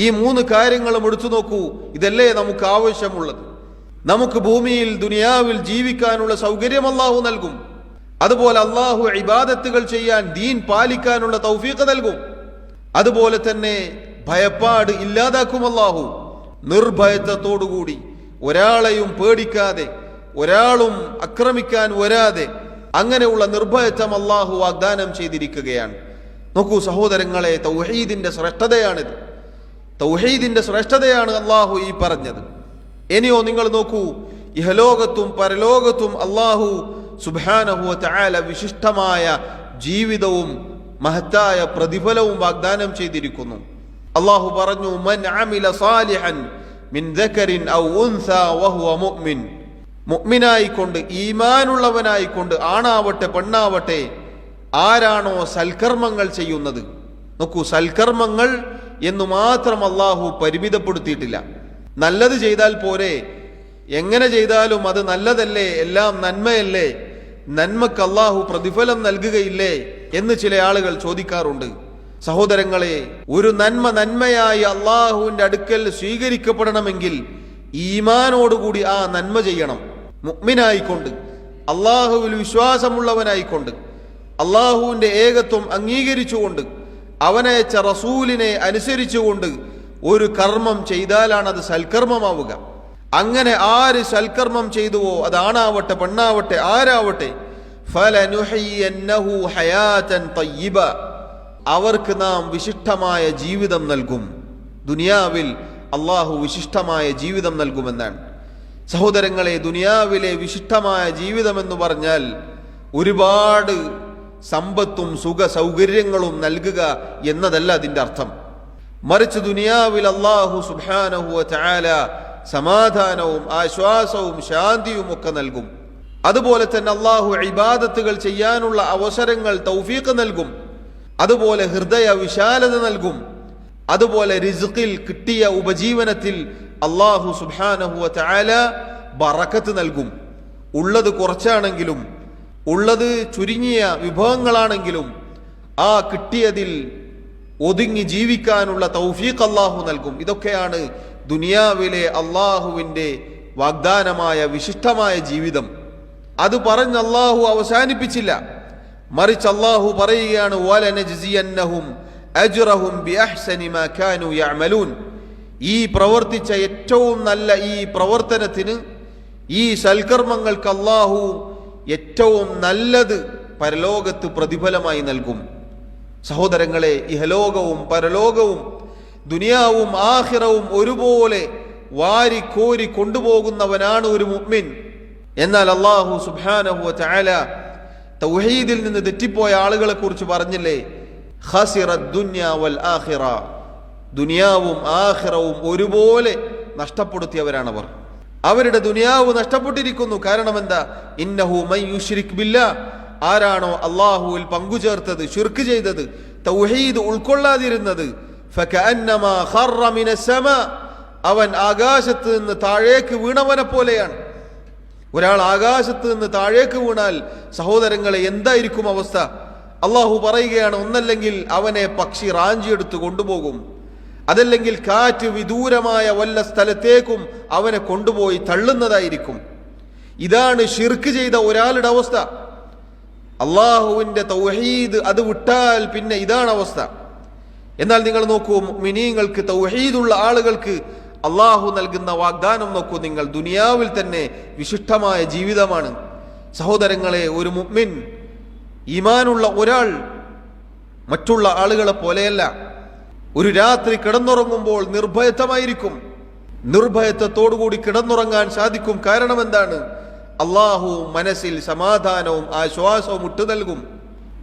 ഈ 3 കാര്യങ്ങളും എടുത്തു നോക്കൂ. ഇതല്ലേ നമുക്ക് ആവശ്യമുള്ളത്? നമുക്ക് ഭൂമിയിൽ ദുനിയാവിൽ ജീവിക്കാനുള്ള സൗകര്യം അള്ളാഹു നൽകും. അതുപോലെ അള്ളാഹു ഇബാദത്തുകൾ ചെയ്യാൻ, ദീൻ പാലിക്കാനുള്ള തൗഫീഖ് നൽകും. അതുപോലെ തന്നെ ഭയപ്പാട് ഇല്ലാതാക്കും അള്ളാഹു. നിർഭയത്വത്തോടുകൂടി, ഒരാളെയും പേടിക്കാതെ, ഒരാളും ആക്രമിക്കാൻ വരാതെ, അങ്ങനെയുള്ള നിർഭയത്വം അള്ളാഹു വാഗ്ദാനം ചെയ്തിരിക്കുകയാണ്. നോക്കൂ സഹോദരങ്ങളെ, തൗഹീദിന്റെ ശ്രേഷ്ഠതയാണിത്. തൗഹീദിന്റെ ശ്രേഷ്ഠതയാണ് അള്ളാഹു ഈ പറഞ്ഞത്. ഇനിയോ നിങ്ങൾ നോക്കൂ, ഇഹലോകത്തും പരലോകത്തും അള്ളാഹു സുബ്ഹാനഹു വ തആല വിശിഷ്ടമായ ജീവിതവും മഹത്തായ പ്രതിഫലവും വാഗ്ദാനം ചെയ്തിരിക്കുന്നു. അള്ളാഹു പറഞ്ഞു, മൻ അമില സാലിഹൻ മിൻ ദക്കരിൻ ഔ ഉൻസാ വഹുവ മുഅ്മിൻ, മുഅ്മിനായിക്കൊണ്ട്, ഈമാനുള്ളവനായിക്കൊണ്ട്, ആണാവട്ടെ പെണ്ണാവട്ടെ, ആരാണോ സൽക്കർമ്മങ്ങൾ ചെയ്യുന്നത്. നോക്കൂ, സൽക്കർമ്മങ്ങൾ എന്നു മാത്രം അള്ളാഹു പരിമിതപ്പെടുത്തിയിട്ടില്ല. നല്ലത് ചെയ്താൽ പോരെ, എങ്ങനെ ചെയ്താലും അത് നല്ലതല്ലേ, എല്ലാം നന്മയല്ലേ, നന്മക്ക് അള്ളാഹു പ്രതിഫലം നൽകുകയില്ലേ എന്ന് ചില ആളുകൾ ചോദിക്കാറുണ്ട്. സഹോദരങ്ങളെ, ഒരു നന്മ നന്മയായി അള്ളാഹുവിന്റെ അടുക്കൽ സ്വീകരിക്കപ്പെടണമെങ്കിൽ ഈമാനോടുകൂടി ആ നന്മ ചെയ്യണം. മുഅ്മിനായിക്കൊണ്ട്, അള്ളാഹുവിൽ വിശ്വാസമുള്ളവനായിക്കൊണ്ട്, അള്ളാഹുവിന്റെ ഏകത്വം അംഗീകരിച്ചുകൊണ്ട്, അവനയച്ച റസൂലിനെ അനുസരിച്ചുകൊണ്ട്, ഒരു കർമ്മം ചെയ്താലാണ് അത് സൽക്കർമ്മമാവുക. അങ്ങനെ ആര് സൽക്കർമ്മം ചെയ്തുവോ, അതാണാവട്ടെ പെണ്ണാവട്ടെ ആരാവട്ടെ, ഫലനുഹയ്യന്നഹു ഹയാതൻ തയ്യിബ, അവർക്ക് നാം വിശിഷ്ടമായ ജീവിതം നൽകും. ദുനിയാവിൽ അള്ളാഹു വിശിഷ്ടമായ ജീവിതം നൽകുമെന്നാണ്. സഹോദരങ്ങളെ, ദുനിയാവിലെ വിശിഷ്ടമായ ജീവിതം എന്ന് പറഞ്ഞാൽ ഒരുപാട് സമ്പത്തും സുഖ സൗകര്യങ്ങളും നൽകുക എന്നതല്ല അതിൻ്റെ അർത്ഥം. മറിച്ച് ദുനിയാവിൽ അള്ളാഹു സുബ്ഹാനഹു വ തആല സമാധാനവും ആശ്വാസവും ശാന്തിയും ഒക്കെ നൽകും. അതുപോലെ തന്നെ അള്ളാഹു ഇബാദത്തുകൾ ചെയ്യാനുള്ള അവസരങ്ങൾ തൗഫീഖ് നൽകും. അതുപോലെ ഹൃദയ വിശാലത നൽകും. അതുപോലെ റിസ്ഖിൽ കിട്ടിയ ഉപജീവനത്തിൽ അള്ളാഹു സുബ്ഹാനഹു വ തആല ബറക്കത്ത് നൽകും. ഉള്ളത് കുറച്ചാണെങ്കിലും ഉള്ളത് ചുരുങ്ങിയ വിഭവങ്ങളാണെങ്കിലും ആ കിട്ടിയതിൽ ഒതുങ്ങി ജീവിക്കാനുള്ള തൗഫീഖ് അള്ളാഹു നൽകും. ഇതൊക്കെയാണ് ദുനിയാവിലെ അള്ളാഹുവിൻ്റെ വാഗ്ദാനമായ വിശിഷ്ടമായ ജീവിതം. അത് പറഞ്ഞ് അള്ളാഹു അവസാനിപ്പിച്ചില്ല. മറിച്ച് അള്ളാഹു പറയുകയാണ്, വലനജ്സിയന്നഹും അജ്റഹും ബിഅഹ്സനി മാ കാനൂ യഅമലൂൻ. ഈ പ്രവർത്തിച്ച ഏറ്റവും നല്ല ഈ പ്രവർത്തനത്തിന്, ഈ സൽക്കർമ്മങ്ങൾക്ക് അള്ളാഹു ഏറ്റവും നല്ലത് പരലോകത്ത് പ്രതിഫലമായി നൽകും. സഹോദരങ്ങളെ, ഇഹലോകവും പരലോകവും ദുനിയാവും ആഖിറവും ഒരുപോലെ വാരിക്കോരി കൊണ്ടുപോകുന്നവനാണ് ഒരു മുഅ്മിൻ. എന്നാൽ അല്ലാഹു സുബ്ഹാനഹു വ തആല തൗഹീദിൽ നിന്ന് തെറ്റിപ്പോയ ആളുകളെ കുറിച്ച് പറഞ്ഞില്ലേ, ഖസിറദ് ദുനിയ വൽ ആഖിറ, ദുനിയാവും ആഖിറവും ഒരുപോലെ നഷ്ടപ്പെടുത്തിയവരാണവർ. അവരുടെ ദുനിയാവ് നഷ്ടപ്പെട്ടിരിക്കുന്നു. കാരണം എന്താ? ഇന്നഹു മൻ യുശ്രിക് ബില്ലാഹ്, ആരാണോ അള്ളാഹുവിൽ പങ്കുചേർത്തത്, ശിർക്ക് ചെയ്തത്, തൗഹീദ് ഉൾക്കൊള്ളാതിരുന്നത്, ഫകഅന്നമാ ഖറ മിനസ്സമാ, അവൻ ആകാശത്ത് നിന്ന് താഴേക്ക് വീണവനെ പോലെയാണ്. ഒരാൾ ആകാശത്ത് നിന്ന് താഴേക്ക് വീണാൽ സഹോദരങ്ങളെ എന്തായിരിക്കും അവസ്ഥ? അള്ളാഹു പറയുകയാണ്, ഒന്നല്ലെങ്കിൽ അവനെ പക്ഷി റാഞ്ചിയെടുത്ത് കൊണ്ടുപോകും, അതല്ലെങ്കിൽ കാറ്റ് വിദൂരമായ വല്ല സ്ഥലത്തേക്കും അവനെ കൊണ്ടുപോയി തള്ളുന്നതായിരിക്കും. ഇതാണ് ശിർക്ക് ചെയ്ത ഒരാളുടെ അവസ്ഥ. അള്ളാഹുവിൻ്റെ തൗഹീദ് അത് വിട്ടാൽ പിന്നെ ഇതാണ് അവസ്ഥ. എന്നാൽ നിങ്ങൾ നോക്കൂ, മുഅ്മിനീങ്ങൾക്ക് തൗഹീദുള്ള ആളുകൾക്ക് അള്ളാഹു നൽകുന്ന വാഗ്ദാനം നോക്കൂ നിങ്ങൾ. ദുനിയാവിൽ തന്നെ വിശിഷ്ടമായ ജീവിതമാണ്. സഹോദരങ്ങളെ, ഒരു മുഅ്മിൻ, ഈമാനുള്ള ഒരാൾ മറ്റുള്ള ആളുകളെ പോലെയല്ല. ഒരു രാത്രി കിടന്നുറങ്ങുമ്പോൾ നിർഭയത്വമായിരിക്കും. നിർഭയത്വത്തോടുകൂടി കിടന്നുറങ്ങാൻ സാധിക്കും. കാരണം എന്താണ്? അള്ളാഹു മനസ്സിൽ സമാധാനവും ആശ്വാസവും ഇട്ടു നൽകും.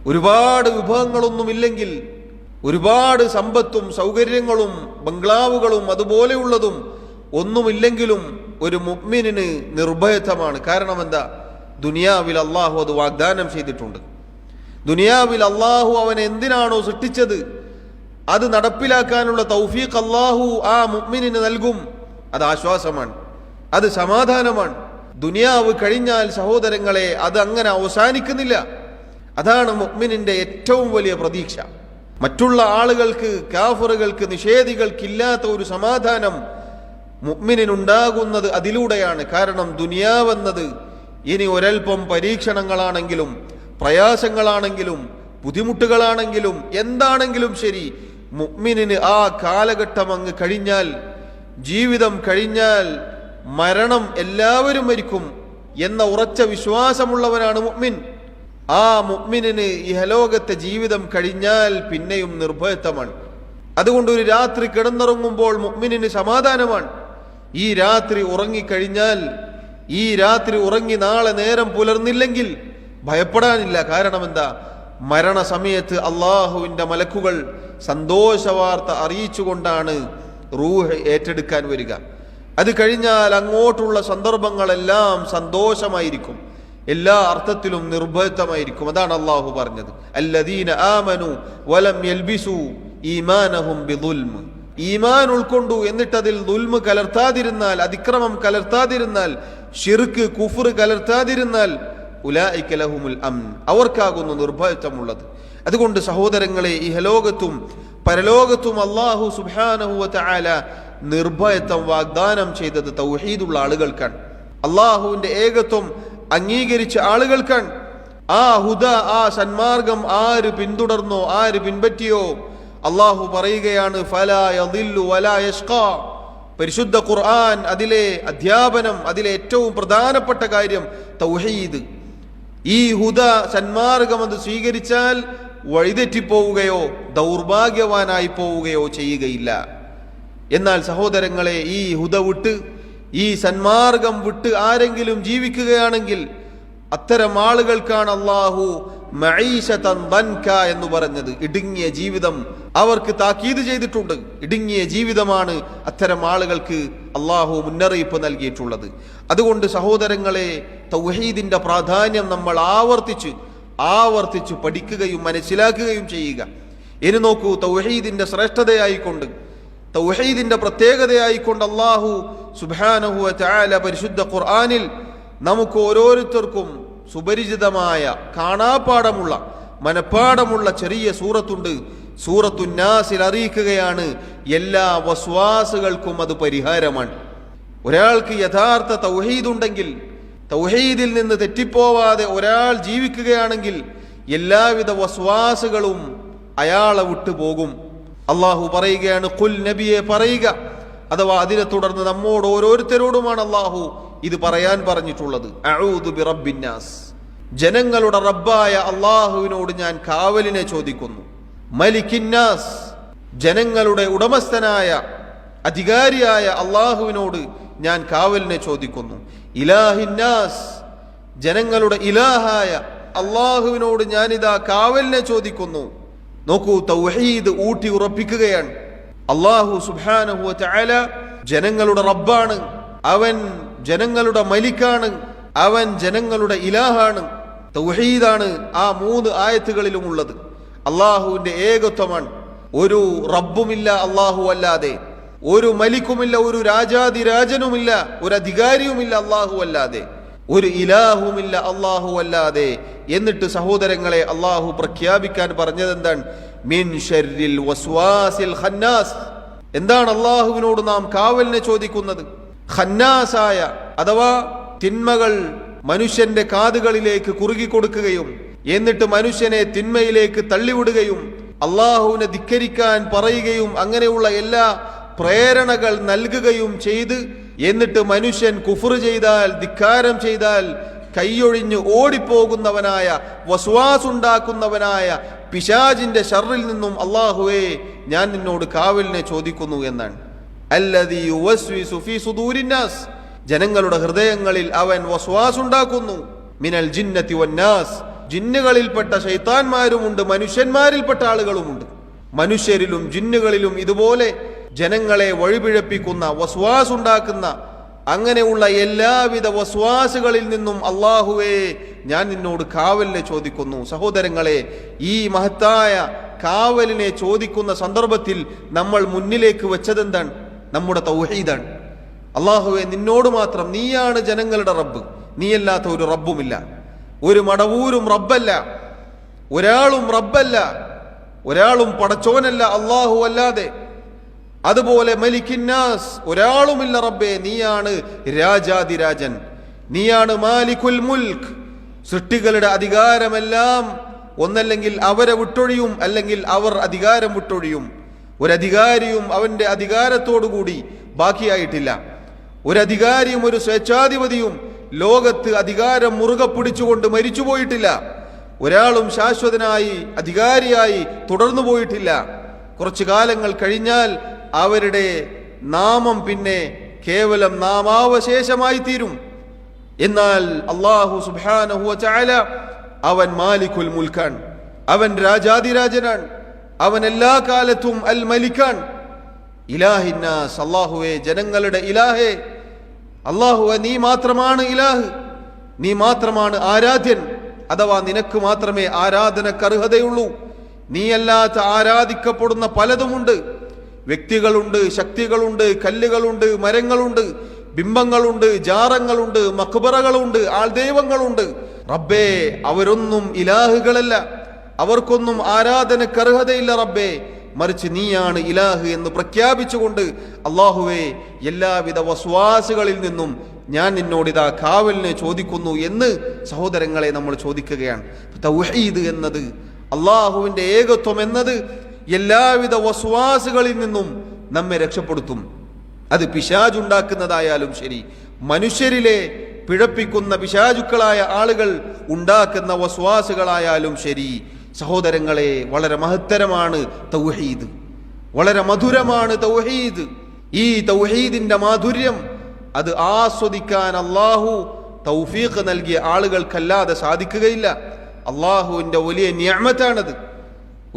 ഒരുപാട് വിഭവങ്ങളൊന്നുമില്ലെങ്കിൽ, ഒരുപാട് സമ്പത്തും സൗകര്യങ്ങളും ബംഗ്ലാവുകളും അതുപോലെയുള്ളതും ഒന്നുമില്ലെങ്കിലും ഒരു മുഅ്മിനിന് നിർഭയത്വമാണ്. കാരണം എന്താ? ദുനിയാവിൽ അള്ളാഹു അത് വാഗ്ദാനം ചെയ്തിട്ടുണ്ട്. ദുനിയാവിൽ അള്ളാഹു അവനെ എന്തിനാണോ സൃഷ്ടിച്ചത് അത് നടപ്പിലാക്കാനുള്ള തൗഫീഖ് അള്ളാഹു ആ മുഅ്മിനിന് നൽകും. അത് ആശ്വാസമാണ്, അത് സമാധാനമാണ്. ദുനിയാവ് കഴിഞ്ഞാൽ സഹോദരങ്ങളെ അത് അങ്ങനെ അവസാനിക്കുന്നില്ല. അതാണ് മുഅ്മിനിന്റെ ഏറ്റവും വലിയ പ്രതീക്ഷ. മറ്റുള്ള ആളുകൾക്ക്, കാഫിറുകൾക്ക്, നിഷേധികൾക്കില്ലാത്ത ഒരു സമാധാനം മുഅ്മിനിനുണ്ടാകുന്നത് അതിലൂടെയാണ്. കാരണം ദുനിയാവെന്നത് ഇനി ഒരൽപ്പം പരീക്ഷണങ്ങളാണെങ്കിലും പ്രയാസങ്ങളാണെങ്കിലും ബുദ്ധിമുട്ടുകളാണെങ്കിലും എന്താണെങ്കിലും ശരി, മുഅ്മിനിന് ആ കാലഘട്ടം അങ്ങ് കഴിഞ്ഞാൽ, ജീവിതം കഴിഞ്ഞാൽ, മരണം എല്ലാവരും മരിക്കും എന്ന ഉറച്ച വിശ്വാസമുള്ളവനാണ് മുഅ്മിൻ. ആ മുഅ്മിനിന് ഇഹലോകത്തെ ജീവിതം കഴിഞ്ഞാൽ പിന്നെയും നിർഭയത്വമാണ്. അതുകൊണ്ട് ഒരു രാത്രി കിടന്നുറങ്ങുമ്പോൾ മുഅ്മിനിന് സമാധാനമാണ്. ഈ രാത്രി ഉറങ്ങിക്കഴിഞ്ഞാൽ, ഈ രാത്രി ഉറങ്ങി നാളെ നേരം പുലർന്നില്ലെങ്കിൽ ഭയപ്പെടാനില്ല. കാരണം എന്താ? മരണസമയത്ത് അള്ളാഹുവിൻ്റെ മലക്കുകൾ സന്തോഷവാർത്ത അറിയിച്ചുകൊണ്ടാണ് റൂഹ് ഏറ്റെടുക്കാൻ വരിക. അത് കഴിഞ്ഞാൽ അങ്ങോട്ടുള്ള സന്ദർഭങ്ങളെല്ലാം സന്തോഷമായിരിക്കും, എല്ലാ അർത്ഥത്തിലും നിർഭയത്വമായിരിക്കും. അതാണ് അള്ളാഹു പറഞ്ഞത്, അല്ലദീന ആമനു വലം യൽബിസു ഈമാനഹും ബിദുൽമ. ഈമാൻ ഉൾക്കൊണ്ടു എന്നിട്ടതിൽ ദുൽമ് കലർത്താതിരുന്നാൽ, അതിക്രമം കലർത്താതിരുന്നാൽ, ശിർക്ക് കുഫ്ർ കലർത്താതിരുന്നാൽ, ഉലൈക ലഹുമുൽ അംൻ, അവർക്കാകുന്നു നിർഭയത്വമുള്ളത്. അതുകൊണ്ട് സഹോദരങ്ങളെ, ഇഹലോകത്തും പരലോകത്തും അല്ലാഹു സുബ്ഹാനഹു വ തആല നിർഭയത്വം വാഗ്ദാനം ചെയ്തത് തൗഹീദുള്ള ആളുകൾക്കാണ്. അള്ളാഹുവിന്റെ ഏകത്വം അംഗീകരിച്ച ആളുകൾക്കാണ്. ആ ഹുദ, ആ സന്മാർഗം ആര് പിന്തുടർന്നോ, ആര് പിൻപറ്റിയോ, അള്ളാഹു പറയുകയാണ് ഫലാ യദില്ലു വലാ യഷ്ഖാ. പരിശുദ്ധ ഖുർആൻ, അതിലെ അധ്യാപനം, അതിലെ ഏറ്റവും പ്രധാനപ്പെട്ട കാര്യം തൗഹീദ്. ഈ ഹുദ, സന്മാർഗം അത് സ്വീകരിച്ചാൽ വഴിതെറ്റിപ്പോവുകയോ ദൗർഭാഗ്യവാനായി പോവുകയോ ചെയ്യുകയില്ല. എന്നാൽ സഹോദരങ്ങളെ, ഈ ഹുദ വിട്ട്, ഈ സന്മാർഗം വിട്ട് ആരെങ്കിലും ജീവിക്കുകയാണെങ്കിൽ അത്തരം ആളുകൾക്കാണ് അള്ളാഹു മഈശതൻ ദൻക എന്ന് പറഞ്ഞത്. ഇടുങ്ങിയ ജീവിതം അവർക്ക് താക്കീത് ചെയ്തിട്ടുണ്ട്. ഇടുങ്ങിയ ജീവിതമാണ് അത്തരം ആളുകൾക്ക് അള്ളാഹു മുന്നറിയിപ്പ് നൽകിയിട്ടുള്ളത്. അതുകൊണ്ട് സഹോദരങ്ങളെ, തൗഹീദിന്റെ പ്രാധാന്യം നമ്മൾ ആവർത്തിച്ച് പഠിക്കുകയും മനസ്സിലാക്കുകയും ചെയ്യുക. ഇനി നോക്കൂ, തൗഹീദിന്റെ ശ്രേഷ്ഠതയായിക്കൊണ്ട്, തൗഹീദിന്റെ പ്രത്യേകതയായിക്കൊണ്ട് അള്ളാഹു സുബ്ഹാനഹു വ തആല പരിശുദ്ധ ഖുർആനിൽ നമുക്ക് ഓരോരുത്തർക്കും സുപരിചിതമായ, കാണാപ്പാടമുള്ള, മനപ്പാടമുള്ള ചെറിയ സൂറത്തുണ്ട്. സൂറത്തുൻ നാസിൽ അറിയിക്കുകയാണ്, എല്ലാ വസ്വാസുകൾക്കും അത് പരിഹാരമാണ്. ഒരാൾക്ക് യഥാർത്ഥ തൗഹീദ് ഉണ്ടെങ്കിൽ, തൗഹീദിൽ നിന്ന് തെറ്റിപ്പോവാതെ ഒരാൾ ജീവിക്കുകയാണെങ്കിൽ എല്ലാവിധ വസ്വാസുകളും അയാളെ വിട്ടുപോകും. അള്ളാഹു പറയുകയാണ്, ഖുൽ, നബിയെ പറയുക. അഥവാ അതിനെ തുടർന്ന് നമ്മോട് ഓരോരുത്തരോടുമാണ് അള്ളാഹു ഇത് പറയാൻ പറഞ്ഞിട്ടുള്ളത്. അഊദു ബിറബ്ബിന്നാസ്, ജനങ്ങളുടെ റബ്ബായ അള്ളാഹുവിനോട് ഞാൻ കാവലിനെ ചോദിക്കുന്നു. മലിക്കിന്നാസ്, ജനങ്ങളുടെ ഉടമസ്ഥനായ അധികാരിയായ അള്ളാഹുവിനോട് ഞാൻ കാവലിനെ ചോദിക്കുന്നു. ഇലാഹിന്നാസ്, ജനങ്ങളുടെ ഇലാഹായ അള്ളാഹുവിനോട് ഞാനിതാ കാവലിനെ ചോദിക്കുന്നു. നോക്കൂ, തൗഹീദ് ഊട്ടി ഉറപ്പിക്കുകയാണ്. അള്ളാഹു സുബ്ഹാനഹു വ തആല ജനങ്ങളുടെ റബ്ബാണ്, അവൻ ജനങ്ങളുടെ മലിക്കാണ്, അവൻ ജനങ്ങളുടെ ഇലാഹാണ്. തൗഹീദാണ് ആ 3 ആയത്തുകളിലും ഉള്ളത്. അള്ളാഹുവിന്റെ ഏകത്വമാണ്. ഒരു റബ്ബുമില്ല അള്ളാഹു അല്ലാതെ, ഒരു മലിക്കുമില്ല, ഒരു രാജാതിരാജനുമില്ല, ഒരു അധികാരിയുമില്ല അള്ളാഹു അല്ലാതെ, ഒരു ഇലാഹുമില്ല അള്ളാഹു അല്ലാതെ. എന്നിട്ട് സഹോദരങ്ങളെ, അള്ളാഹു പ്രഖ്യാപിക്കാൻ പറഞ്ഞത് എന്താണ്? മിൻ ശർരിൽ വസ്വാസിൽ ഖന്നാസ്. എന്താണ് അള്ളാഹുവിനോട് നാം കാവലിനെ ചോദിക്കുന്നത്? ഖന്നാസായ, അഥവാ തിന്മകൾ മനുഷ്യന്റെ കാതുകളിലേക്ക് കുറുകി കൊടുക്കുകയും എന്നിട്ട് മനുഷ്യനെ തിന്മയിലേക്ക് തള്ളിവിടുകയും അള്ളാഹുവിനെ ധിക്കരിക്കാൻ പറയുകയും അങ്ങനെയുള്ള എല്ലാ പ്രേരണകൾ നൽകുകയും ചെയ്ത് എന്നിട്ട് മനുഷ്യൻ കുഫ്ർ ചെയ്താൽ, ധിക്കാരം ചെയ്താൽ കൈയൊഴിഞ്ഞ് ഓടിപ്പോകുന്നവനായ, വസ്വാസുണ്ടാക്കുന്നവനായ പിശാചിന്റെ ശർറിൽ നിന്നും അള്ളാഹുവേ ഞാൻ നിന്നോട് കാവലിനെ ചോദിക്കുന്നു എന്നാണ്. അല്ലദീ യുവസ്വിസു ഫീ സുദൂരിന്നാസ്, ജനങ്ങളുടെ ഹൃദയങ്ങളിൽ അവൻ വസ്വാസുണ്ടാക്കുന്നു. മിനൽ ജിന്നതി വന്നാസ്, ജിന്നുകളിൽപ്പെട്ട ശൈത്താന്മാരുമുണ്ട്, മനുഷ്യന്മാരിൽപ്പെട്ട ആളുകളുമുണ്ട്. മനുഷ്യരിലും ജിന്നുകളിലും ഇതുപോലെ ജനങ്ങളെ വഴിപിഴപ്പിക്കുന്ന, വസ്വാസുണ്ടാക്കുന്ന, അങ്ങനെയുള്ള എല്ലാവിധ വസ്വാസുകളിൽ നിന്നും അള്ളാഹുവേ ഞാൻ നിന്നോട് കാവലിനെ ചോദിക്കുന്നു. സഹോദരങ്ങളെ, ഈ മഹത്തായ കാവലിനെ ചോദിക്കുന്ന സന്ദർഭത്തിൽ നമ്മൾ മുന്നിലേക്ക് വെച്ചതെന്താണ്? നമ്മുടെ തൗഹീദാണ്. അള്ളാഹുവേ, നിന്നോട് മാത്രം, നീയാണ് ജനങ്ങളുടെ റബ്ബ്, നീയല്ലാത്ത ഒരു റബ്ബുമില്ല, ഒരു മടവൂരും റബ്ബല്ല, ഒരാളും റബ്ബല്ല, ഒരാളും പടച്ചോനല്ല അള്ളാഹു അല്ലാതെ. അതുപോലെ മലിക്കിന്നാസ്, ഒരാളുമില്ല റബ്ബേ, നീയാണ് രാജാതിരാജൻ, നീയാണ് മാലിക്കുൽ മുൽക്ക്. സൃഷ്ടികളുടെ അധികാരമെല്ലാം ഒന്നല്ലെങ്കിൽ അവരെ വിട്ടൊഴിയും, അല്ലെങ്കിൽ അവർ അധികാരം വിട്ടൊഴിയും. ഒരധികാരിയും അവന്റെ അധികാരത്തോടുകൂടി ബാക്കിയായിട്ടില്ല. ഒരധികാരിയും ഒരു സ്വേച്ഛാധിപതിയും ലോകത്ത് അധികാരം മുറുകെ പിടിച്ചുകൊണ്ട് മരിച്ചുപോയിട്ടില്ല. ഒരാളും ശാശ്വതനായി അധികാരിയായി തുടർന്നു പോയിട്ടില്ല. കുറച്ചു കാലങ്ങൾ കഴിഞ്ഞാൽ അവരുടെ നാമം പിന്നെ കേവലം നാമാവശേഷമായി തീരും. എന്നാൽ അല്ലാഹു സുബ്ഹാനഹു വ തആല അവൻ മാലിക്കുൽ മുൽക്കാൻ, അവൻ രാജാതിരാജനാണ്, അവൻ എല്ലാ കാലത്തും അൽ മലിക്കാൻ. ഇലാഹിന്നാസ്, അല്ലാഹുവേ ജനങ്ങളുടെ ഇലാഹേ, അല്ലാഹുവേ നീ മാത്രമാണ് ഇലാഹ്, നീ മാത്രമാണ് ആരാധ്യൻ. അഥവാ നിനക്ക് മാത്രമേ ആരാധനക്ക് അർഹതയുള്ളൂ. നീയല്ലാത്ത ആരാധിക്കപ്പെടുന്ന പലതുമുണ്ട്. വ്യക്തികളുണ്ട്, ശക്തികളുണ്ട്, കല്ലുകളുണ്ട്, മരങ്ങളുണ്ട്, ബിംബങ്ങളുണ്ട്, ജാറങ്ങളുണ്ട്, മഖ്ബറകളുണ്ട്, ആൾദൈവങ്ങളുണ്ട്. റബ്ബേ, അവരൊന്നും ഇലാഹുകളല്ല, അവർക്കൊന്നും ആരാധനക്ക് അർഹതയില്ല റബ്ബേ, മറിച്ച് നീയാണ് ഇലാഹ് എന്ന് പ്രഖ്യാപിച്ചുകൊണ്ട് അല്ലാഹുവേ എല്ലാവിധ വസ്വാസുകളിൽ നിന്നും ഞാൻ നിന്നോടിതാ കാവലിനെ ചോദിക്കുന്നു എന്ന് സഹോദരങ്ങളെ നമ്മൾ ചോദിക്കുകയാണ്. തൗഹീദ് എന്നത്, അള്ളാഹുവിന്റെ ഏകത്വം എന്നത് എല്ലാവിധ വസ്വാസുകളിൽ നിന്നും നമ്മെ രക്ഷപ്പെടുത്തും. അത് പിശാചുണ്ടാക്കുന്നതായാലും ശരി, മനുഷ്യരിലെ പിഴപ്പിക്കുന്ന പിശാചുക്കളായ ആളുകൾ ഉണ്ടാക്കുന്ന വസ്വാസുകളായാലും ശരി. സഹോദരങ്ങളെ, വളരെ മഹത്തരമാണ് തൗഹീദ്, വളരെ മധുരമാണ് തൗഹീദ്. ഈ തൗഹീദിന്റെ മാധുര്യം അത് ആസ്വദിക്കാൻ അള്ളാഹു തൗഫീഖ് നൽകിയ ആളുകൾക്കല്ലാതെ സാധിക്കുകയില്ല. അള്ളാഹുവിന്റെ വലിയ നിഅമത്താണത്.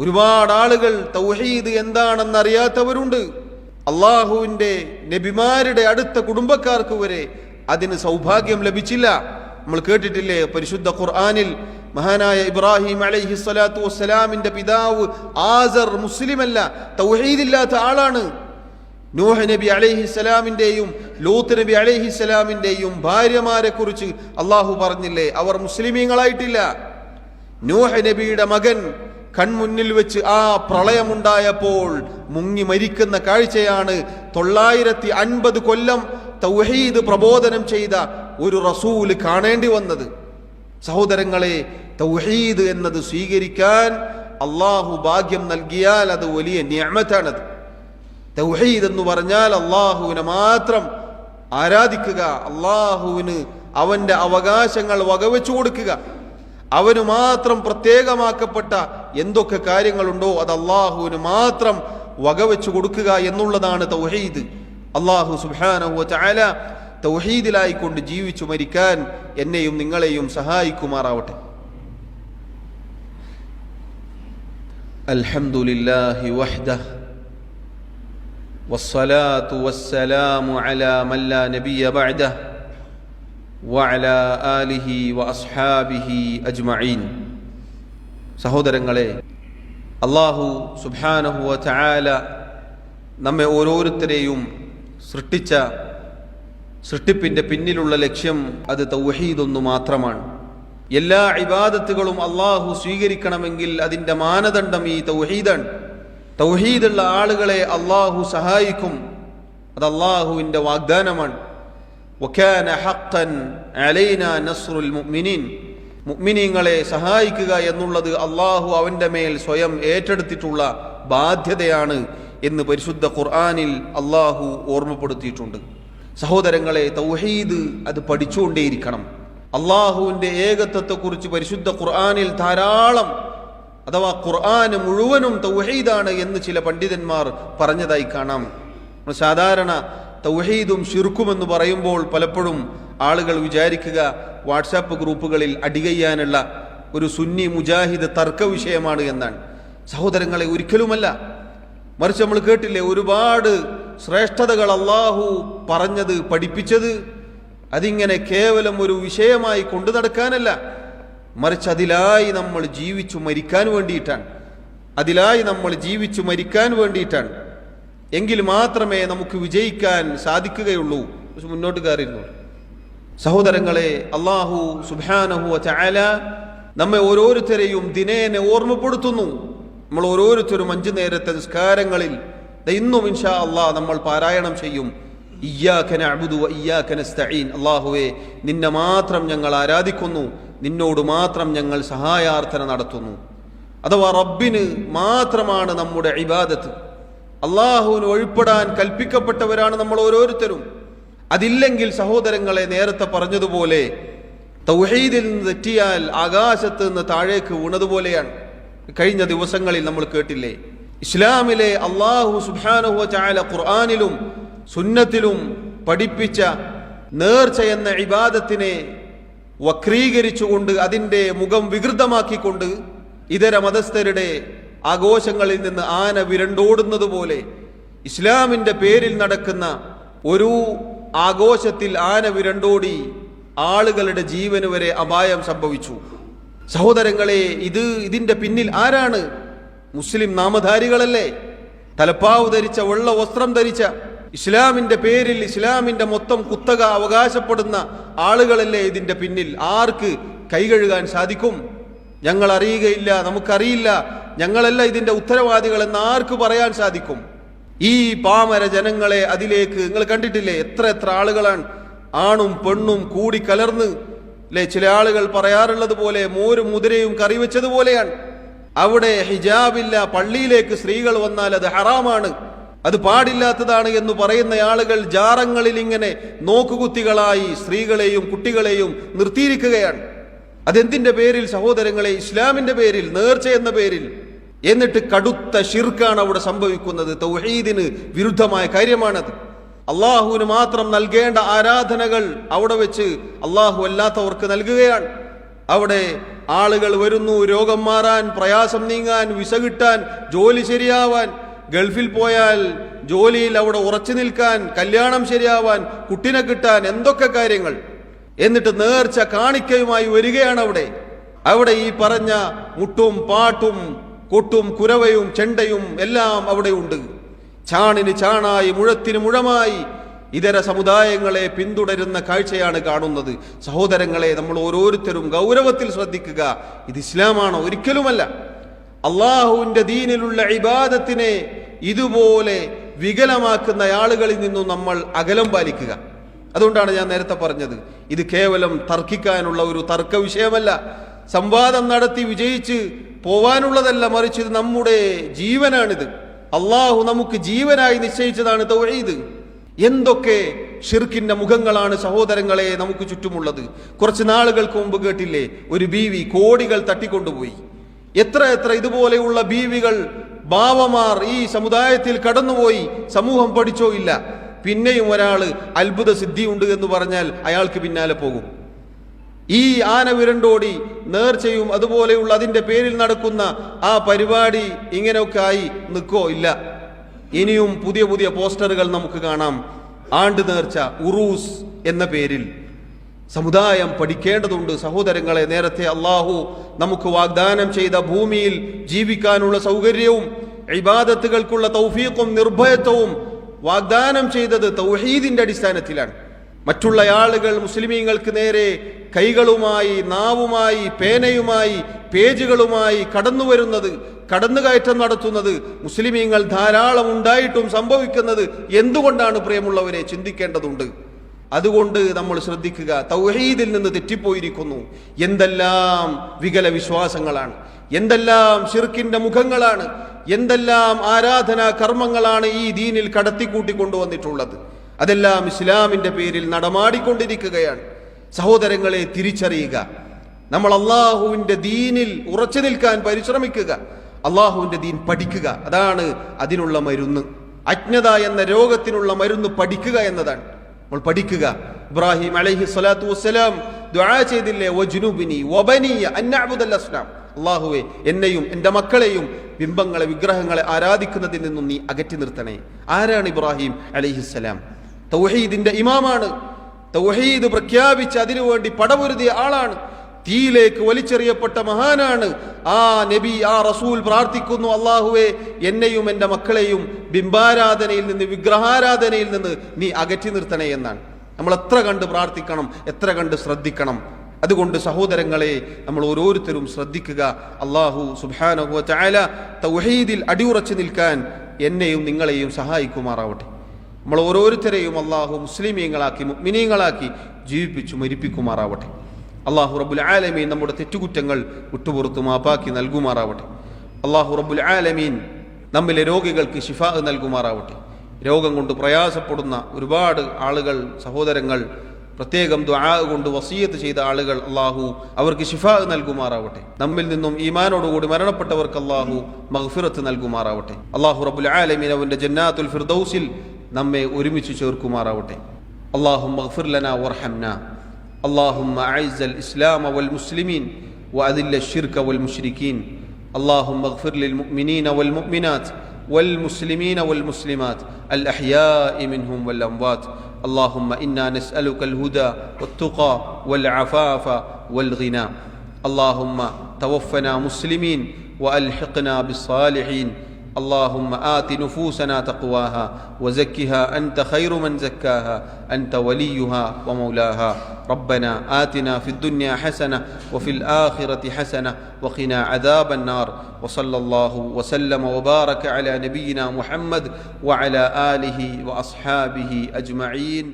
ഒരുപാട് ആളുകൾ തൗഹീദ് എന്താണെന്നറിയാത്തവരുണ്ട്. അള്ളാഹുവിന്റെ നബിമാരുടെ അടുത്ത കുടുംബക്കാർക്ക് വരെ അതിന് സൗഭാഗ്യം ലഭിച്ചില്ല. നമ്മൾ കേട്ടിട്ടില്ലേ, പരിശുദ്ധ ഖുർആനിൽ മഹാനായ ഇബ്രാഹിം അലൈഹി സ്വലാത്തു വസ്സലാമിന്റെ പിതാവ് ആസർ മുസ്ലിമല്ല, തൗഹീദില്ലാത്ത ആളാണ്. നൂഹ് നബി അലൈഹിസ്സലാമിന്റെയും ലൂത്ത് നബി അലൈഹിസ്സലാമിന്റെയും ഭാര്യമാരെ കുറിച്ച് അള്ളാഹു പറഞ്ഞില്ലേ, അവർ മുസ്ലിമീങ്ങളായിട്ടില്ല. നൂഹ് നബിയുടെ മകൻ കൺമുന്നിൽ വെച്ച് ആ പ്രളയമുണ്ടായപ്പോൾ മുങ്ങി മരിക്കുന്ന കാഴ്ചയാണ് 950 കൊല്ലം തൗഹീദ് പ്രബോധനം ചെയ്ത ഒരു റസൂല് കാണേണ്ടി വന്നത്. സഹോദരങ്ങളെ, തൗഹീദ് എന്നത് സ്വീകരിക്കാൻ അള്ളാഹു ഭാഗ്യം നൽകിയാൽ അത് വലിയ നിഅമത്താണത്. തൗഹീദ് എന്ന് പറഞ്ഞാൽ അള്ളാഹുവിനെ മാത്രം ആരാധിക്കുക, അള്ളാഹുവിന് അവന്റെ അവകാശങ്ങൾ വകവെച്ചു കൊടുക്കുക, അവന് മാത്രം പ്രത്യേകമാക്കപ്പെട്ട എന്തൊക്കെ കാര്യങ്ങളുണ്ടോ അത് അള്ളാഹുവിന് മാത്രം വകവെച്ചു കൊടുക്കുക എന്നുള്ളതാണ് തൗഹീദ്. അള്ളാഹു സുബ്ഹാനഹു വ തആല തൗഹീദിലായിക്കൊണ്ട് ജീവിച്ചു മരിക്കാൻ എന്നെയും നിങ്ങളെയും സഹായിക്കുമാറാവട്ടെ. അൽഹംദുലില്ലാഹി വഹ്ദഹു വസ്സലാത്തു വസ്സലാമു അലാ മൻ ലാ നബിയ ബഅദഹു വഅലാ ആലിഹി വഅസ്ഹാബിഹി അജ്മഈൻ. സഹോദരങ്ങളെ, അല്ലാഹു സുബ്ഹാനഹു വ തആല നമ്മെ ഓരോരുത്തരെയും സൃഷ്ടിച്ച സൃഷ്ടിപ്പിന്റെ പിന്നിലുള്ള ലക്ഷ്യം അത് തൗഹീദൊന്നു മാത്രമാണ്. എല്ലാ ഇബാദത്തുകളും അള്ളാഹു സ്വീകരിക്കണമെങ്കിൽ അതിന്റെ മാനദണ്ഡം ഈ തൗഹീദാണ്. തൗഹീദുള്ള ആളുകളെ അള്ളാഹു സഹായിക്കും, അത് അള്ളാഹുവിന്റെ വാഗ്ദാനമാണ്. വകാന ഹഖ്ഖൻ അലൈനാ നസ്റുൽ മുഅ്മിനീൻ, മുഅ്മിനീങ്ങളെ സഹായിക്കുക എന്നുള്ളത് അള്ളാഹു അവന്റെ മേൽ സ്വയം ഏറ്റെടുത്തിട്ടുള്ള ബാധ്യതയാണ് എന്ന് പരിശുദ്ധ ഖുർആനിൽ അള്ളാഹു ഓർമ്മപ്പെടുത്തിയിട്ടുണ്ട്. സഹോദരങ്ങളെ, തൗഹീദ് അത് പഠിച്ചുകൊണ്ടേയിരിക്കണം. അള്ളാഹുവിന്റെ ഏകത്വത്തെക്കുറിച്ച് പരിശുദ്ധ ഖുർആനിൽ ധാരാളം, അഥവാ ഖുർആൻ മുഴുവനും തൗഹീദാണ് എന്ന് ചില പണ്ഡിതന്മാർ പറഞ്ഞതായി കാണാം. സാധാരണ തൗഹീദും ശിർക്കുമെന്ന് പറയുമ്പോൾ പലപ്പോഴും ആളുകൾ വിചാരിക്കുക വാട്സാപ്പ് ഗ്രൂപ്പുകളിൽ അടികയ്യാനുള്ള ഒരു സുന്നി മുജാഹിദ് തർക്ക വിഷയമാണ് എന്നാണ്. സഹോദരങ്ങളെ, ഒരിക്കലുമല്ല. മറിച്ച് നമ്മൾ കേട്ടില്ലേ, ഒരുപാട് ശ്രേഷ്ഠതകൾ അള്ളാഹു പറഞ്ഞത് പഠിപ്പിച്ചത് അതിങ്ങനെ കേവലം ഒരു വിഷയമായി കൊണ്ടു നടക്കാനല്ല, മറിച്ച് അതിലായി നമ്മൾ ജീവിച്ചു മരിക്കാൻ വേണ്ടിയിട്ടാണ്. അതിലായി നമ്മൾ ജീവിച്ചു മരിക്കാൻ വേണ്ടിയിട്ടാണ്. എങ്കിൽ മാത്രമേ നമുക്ക് വിജയിക്കാൻ സാധിക്കുകയുള്ളൂ. മുന്നോട്ട് കയറിയിരുന്നു. സഹോദരങ്ങളെ, അള്ളാഹു സുബ്ഹാനഹു വ തആല നമ്മെ ഓരോരുത്തരെയും ദിനേന ഓർമ്മപ്പെടുത്തുന്നു. നമ്മൾ ഓരോരുത്തരും 5 നേരത്തെ നിസ്കാരങ്ങളിൽ ഇന്നും ഇൻഷാ അല്ലാഹ് നമ്മൾ പാരായണം ചെയ്യും. ഇയ്യാക നഅ്ബുദു വ ഇയ്യാക നസ്തഈൻ. അല്ലാഹുവേ, നിന്നെ മാത്രം ഞങ്ങൾ ആരാധിക്കുന്നു, നിന്നോട് മാത്രം ഞങ്ങൾ സഹായാർത്ഥന നടത്തുന്നു. അഥവാ റബ്ബിന് മാത്രമാണ് നമ്മുടെ ഇബാദത്ത്. അള്ളാഹുവിന് ഒഴിപ്പെടാൻ കൽപ്പിക്കപ്പെട്ടവരാണ് നമ്മൾ ഓരോരുത്തരും. അതില്ലെങ്കിൽ സഹോദരങ്ങളെ, നേരത്തെ പറഞ്ഞതുപോലെ തൗഹീദിൽ നിന്ന് തെറ്റിയാൽ ആകാശത്ത് നിന്ന് താഴേക്ക് വീണതുപോലെയാണ്. കഴിഞ്ഞ ദിവസങ്ങളിൽ നമ്മൾ കേട്ടില്ലേ, ഇസ്ലാമിലെ അള്ളാഹു സുബ്ഹാനഹു വ തആല ഖുർആനിലും സുന്നത്തിലും പഠിപ്പിച്ച നേർച്ച എന്ന ഇബാദത്തിനെ വക്രീകരിച്ചുകൊണ്ട് അതിൻ്റെ മുഖം വികൃതമാക്കിക്കൊണ്ട് ഇതര മതസ്ഥരുടെ ആഘോഷങ്ങളിൽ നിന്ന് ആന വിരണ്ടോടുന്നത് പോലെ ഇസ്ലാമിന്റെ പേരിൽ നടക്കുന്ന ഒരു ആഘോഷത്തിൽ ആന വിരണ്ടോടി ആളുകളുടെ ജീവന് വരെ അപായം സംഭവിച്ചു. സഹോദരങ്ങളെ, ഇതിന്റെ പിന്നിൽ ആരാണ്? മുസ്ലിം നാമധാരികളല്ലേ? തലപ്പാവ് ധരിച്ച, വെള്ള വസ്ത്രം ധരിച്ച, ഇസ്ലാമിന്റെ പേരിൽ ഇസ്ലാമിന്റെ മൊത്തം കുത്തക അവകാശപ്പെടുന്ന ആളുകളല്ലേ ഇതിന്റെ പിന്നിൽ? ആർക്ക് കൈ കഴുകാൻ സാധിക്കും? ഞങ്ങൾ അറിയുകയില്ല, നമുക്കറിയില്ല, ഞങ്ങളല്ല ഇതിന്റെ ഉത്തരവാദികൾ എന്ന് ആർക്ക് പറയാൻ സാധിക്കും? ഈ പാമര ജനങ്ങളെ അതിലേക്ക് നിങ്ങൾ കണ്ടിട്ടില്ലേ? എത്ര ആളുകളാണ് ആണും പെണ്ണും കൂടി കലർന്ന്, അല്ലെ? ചില ആളുകൾ പറയാറുള്ളത് പോലെ മോരും മുതിരയും കറി വെച്ചതുപോലെയാണ്. അവിടെ ഹിജാബില്ല, പള്ളിയിലേക്ക് സ്ത്രീകൾ വന്നാൽ അത് ഹറാമാണ്, അത് പാടില്ലാത്തതാണ് എന്ന് പറയുന്ന ആളുകൾ ജാറങ്ങളിൽ ഇങ്ങനെ നോക്കുകുത്തികളായി സ്ത്രീകളെയും കുട്ടികളെയും നിർത്തിയിരിക്കുകയാണ്. അതെന്തിന്റെ പേരിൽ സഹോദരങ്ങളെ? ഇസ്ലാമിന്റെ പേരിൽ, നേർച്ച എന്ന പേരിൽ. എന്നിട്ട് കടുത്ത ശിർക്കാണ് അവിടെ സംഭവിക്കുന്നത്. തൗഹീദിന് വിരുദ്ധമായ കാര്യമാണത്. അള്ളാഹുവിന് മാത്രം നൽകേണ്ട ആരാധനകൾ അവിടെ വെച്ച് അള്ളാഹു അല്ലാത്തവർക്ക് നൽകുകയാണ്. അവിടെ ആളുകൾ വരുന്നു രോഗം മാറാൻ, പ്രയാസം നീങ്ങാൻ, വിസ കിട്ടാൻ, ജോലി ശരിയാവാൻ, ഗൾഫിൽ പോയാൽ ജോലിയിൽ അവിടെ ഉറച്ചു നിൽക്കാൻ, കല്യാണം ശരിയാവാൻ, കുട്ടിനെ കിട്ടാൻ, എന്തൊക്കെ കാര്യങ്ങൾ. എന്നിട്ട് നേർച്ച കാണിക്കയുമായി വരികയാണ് അവിടെ ഈ പറഞ്ഞ മുട്ടും പാട്ടും കൊട്ടും കുരവയും ചെണ്ടയും എല്ലാം അവിടെ ഉണ്ട്. ചാണിന് ചാണായി മുഴത്തിന് മുഴമായി ഇതര സമുദായങ്ങളെ പിന്തുടരുന്ന കാഴ്ചയാണ് കാണുന്നത്. സഹോദരങ്ങളെ, നമ്മൾ ഓരോരുത്തരും ഗൗരവത്തിൽ ശ്രദ്ധിക്കുക. ഇത് ഇസ്ലാമാണോ? ഒരിക്കലുമല്ല. അള്ളാഹുവിന്റെ ദീനിലുള്ള ഇബാദത്തിനെ ഇതുപോലെ വികലമാക്കുന്ന ആളുകളിൽ നിന്നും നമ്മൾ അകലം പാലിക്കുക. അതുകൊണ്ടാണ് ഞാൻ നേരത്തെ പറഞ്ഞത്, ഇത് കേവലം തർക്കിക്കാനുള്ള ഒരു തർക്ക വിഷയമല്ല, സംവാദം നടത്തി വിജയിച്ച് പോവാനുള്ളതല്ല, മറിച്ച് ഇത് നമ്മുടെ ജീവനാണിത്. അള്ളാഹു നമുക്ക് ജീവനായി നിശ്ചയിച്ചതാണ് തൗഹീദ്. എന്തൊക്കെ ഷിർക്കിന്റെ മുഖങ്ങളാണ് സഹോദരങ്ങളെ നമുക്ക് ചുറ്റുമുള്ളത്. കുറച്ച് നാളുകൾക്ക് മുമ്പ് കേട്ടില്ലേ, ഒരു ബീവി കോടികൾ തട്ടിക്കൊണ്ടുപോയി. എത്ര എത്ര ഇതുപോലെയുള്ള ബീവികൾ, ബാവമാർ ഈ സമുദായത്തിൽ കടന്നുപോയി. സമൂഹം പഠിച്ചോ? ഇല്ല. പിന്നെയും ഒരാൾ അത്ഭുത സിദ്ധിയുണ്ട് എന്ന് പറഞ്ഞാൽ അയാൾക്ക് പിന്നാലെ പോകും. ഈ ആന വിരണ്ടോടി നേർച്ചയും അതുപോലെയുള്ള അതിന്റെ പേരിൽ നടക്കുന്ന ആ പരിപാടി ഇങ്ങനെയൊക്കെ ആയി നിൽക്കോ? ഇല്ല. ഇനിയും പുതിയ പുതിയ പോസ്റ്ററുകൾ നമുക്ക് കാണാം. ആണ്ട് നേർച്ച, ഉറൂസ് എന്ന പേരിൽ. സമുദായം പഠിക്കേണ്ടതുണ്ട് സഹോദരങ്ങളെ. നേരത്തെ അള്ളാഹു നമുക്ക് വാഗ്ദാനം ചെയ്ത ഭൂമിയിൽ ജീവിക്കാനുള്ള സൗകര്യവും ഇബാദത്തുകൾക്കുള്ള തൗഫീഖും നിർഭയത്വവും വാഗ്ദാനം ചെയ്തത് തൗഹീദിന്റെ അടിസ്ഥാനത്തിലാണ്. മറ്റുള്ള ആളുകൾ മുസ്ലിമീങ്ങൾക്ക് നേരെ കൈകളുമായി, നാവുമായി, പേനയുമായി, പേജുകളുമായി കടന്നു വരുന്നത്, കടന്നുകയറ്റം നടത്തുന്നത് മുസ്ലിമീങ്ങൾ ധാരാളം ഉണ്ടായിട്ടും സംഭവിക്കുന്നത് എന്തുകൊണ്ടാണ്? പ്രിയമുള്ളവരെ, ചിന്തിക്കേണ്ടതുണ്ട്. അതുകൊണ്ട് നമ്മൾ ശ്രദ്ധിക്കുക. തൗഹീദിൽ നിന്ന് തെറ്റിപ്പോയിരിക്കുന്നു. എന്തെല്ലാം വികല വിശ്വാസങ്ങളാണ്, എന്തെല്ലാം ശിർക്കിന്റെ മുഖങ്ങളാണ്, എന്തെല്ലാം ആരാധനാ കർമ്മങ്ങളാണ് ഈ ദീനിൽ കടത്തിക്കൂട്ടിക്കൊണ്ടുവന്നിട്ടുള്ളത്. അതെല്ലാം ഇസ്ലാമിന്റെ പേരിൽ നടമാടിക്കൊണ്ടിരിക്കുകയാണ്. സഹോദരങ്ങളെ, തിരിച്ചറിയുക. നമ്മൾ അള്ളാഹുവിന്റെ ദീനിൽ ഉറച്ചു നിൽക്കാൻ പരിശ്രമിക്കുക. അള്ളാഹുവിന്റെ ദീൻ പഠിക്കുക. അതാണ് അതിനുള്ള മരുന്ന്. അജ്ഞത എന്ന രോഗത്തിനുള്ള മരുന്ന് പഠിക്കുക എന്നതാണ്. നമ്മൾ പഠിക്കുക. ഇബ്രാഹിം അലൈഹി സ്വലാത്തു വസ്സലാം ദുആ ചെയ്തില്ലേ, വജ്നുബിനി വബനിയ അൻ നഅ്ബുദൽ അസ്നാം. അല്ലാഹുവേ, എന്നെയും എൻ്റെ മക്കളെയും ബിംബങ്ങളെ, വിഗ്രഹങ്ങളെ ആരാധിക്കുന്നതിൽ നിന്നും നീ അകറ്റി നിർത്തണേ. ആരാണ് ഇബ്രാഹിം അലൈഹിസ്സലാം? തൗഹീദിന്റെ ഇമാമാണ്. തൗഹീദ് പ്രഖ്യാപിച്ച് അതിനുവേണ്ടി പടപൊരുതിയ ആളാണ്. തീയിലേക്ക് വലിച്ചെറിയപ്പെട്ട മഹാനാണ്. ആ നബി, ആ റസൂൽ പ്രാർത്ഥിക്കുന്നു, അല്ലാഹുവേ, എന്നെയും എൻ്റെ മക്കളെയും ബിംബാരാധനയിൽ നിന്ന്, വിഗ്രഹാരാധനയിൽ നിന്ന് നീ അകറ്റി നിർത്തണേ എന്നാണ്. നമ്മൾ എത്ര കണ്ട് പ്രാർത്ഥിക്കണം, എത്ര കണ്ട് ശ്രദ്ധിക്കണം. അതുകൊണ്ട് സഹോദരങ്ങളെ, നമ്മൾ ഓരോരുത്തരും ശ്രദ്ധിക്കുക. അല്ലാഹു സുബ്ഹാനഹു വ തആല തൗഹീദിൽ അടിയുറച്ചു നിൽക്കാൻ എന്നെയും നിങ്ങളെയും സഹായിക്കുമാറാവട്ടെ. നമ്മൾ ഓരോരുത്തരെയും അല്ലാഹു മുസ്ലിമീങ്ങളാക്കി, മുഅ്മിനീങ്ങളാക്കി ജീവിപ്പിച്ചു മരിപ്പിക്കുമാറാവട്ടെ. അല്ലാഹു റബ്ബുൽ ആലമീൻ നമ്മുടെ തെറ്റുകുറ്റങ്ങൾ വിട്ടുപുറത്ത് മാപ്പാക്കി നൽകുമാറാവട്ടെ. അല്ലാഹു റബ്ബുൽ ആലമീൻ നമ്മിലെ രോഗികൾക്ക് ശിഫാ നൽകുമാറാവട്ടെ. രോഗം കൊണ്ട് പ്രയാസപ്പെടുന്ന ഒരുപാട് ആളുകൾ, സഹോദരങ്ങൾ, പ്രത്യേകം ദുആ കൊണ്ട് വസിയത്ത് ചെയ്ത ആളുകൾ, അല്ലാഹു അവർക്ക് ശിഫാ നൽകുമാറാവട്ടെ. നമ്മിൽ നിന്നും ഈമാനോടുകൂടി മരണപ്പെട്ടവർക്ക് അല്ലാഹു മഗ്ഫിറത്ത് നൽകുമാറാവട്ടെ. അല്ലാഹു റബ്ബുൽ ആലമീൻ അവന്റെ ജന്നാത്തുൽ ഫിർദൗസിൽ നമ്മെ ഒരുമിച്ച് ചേർക്കുമാറാവട്ടെ. അല്ലാഹുമ്മ ഗ്ഫിർ ലനാ വർഹംനാ. اللهم أعز الإسلام والمسلمين وأذل الشرك والمشركين. اللهم اغفر للمؤمنين والمؤمنات والمسلمين والمسلمات الأحياء منهم والأموات. اللهم إنا نسألك الهدى والتقى والعفاف والغنى. اللهم توفنا مسلمين وألحقنا بالصالحين. اللهم آت نفوسنا تقواها وزكها أنت خير من زكاها أنت وليها ومولاها. ربنا آتنا في الدنيا حسنة وفي الآخرة حسنة وقنا عذاب النار. وصلى الله وسلم وبارك على نبينا محمد وعلى آله وأصحابه أجمعين.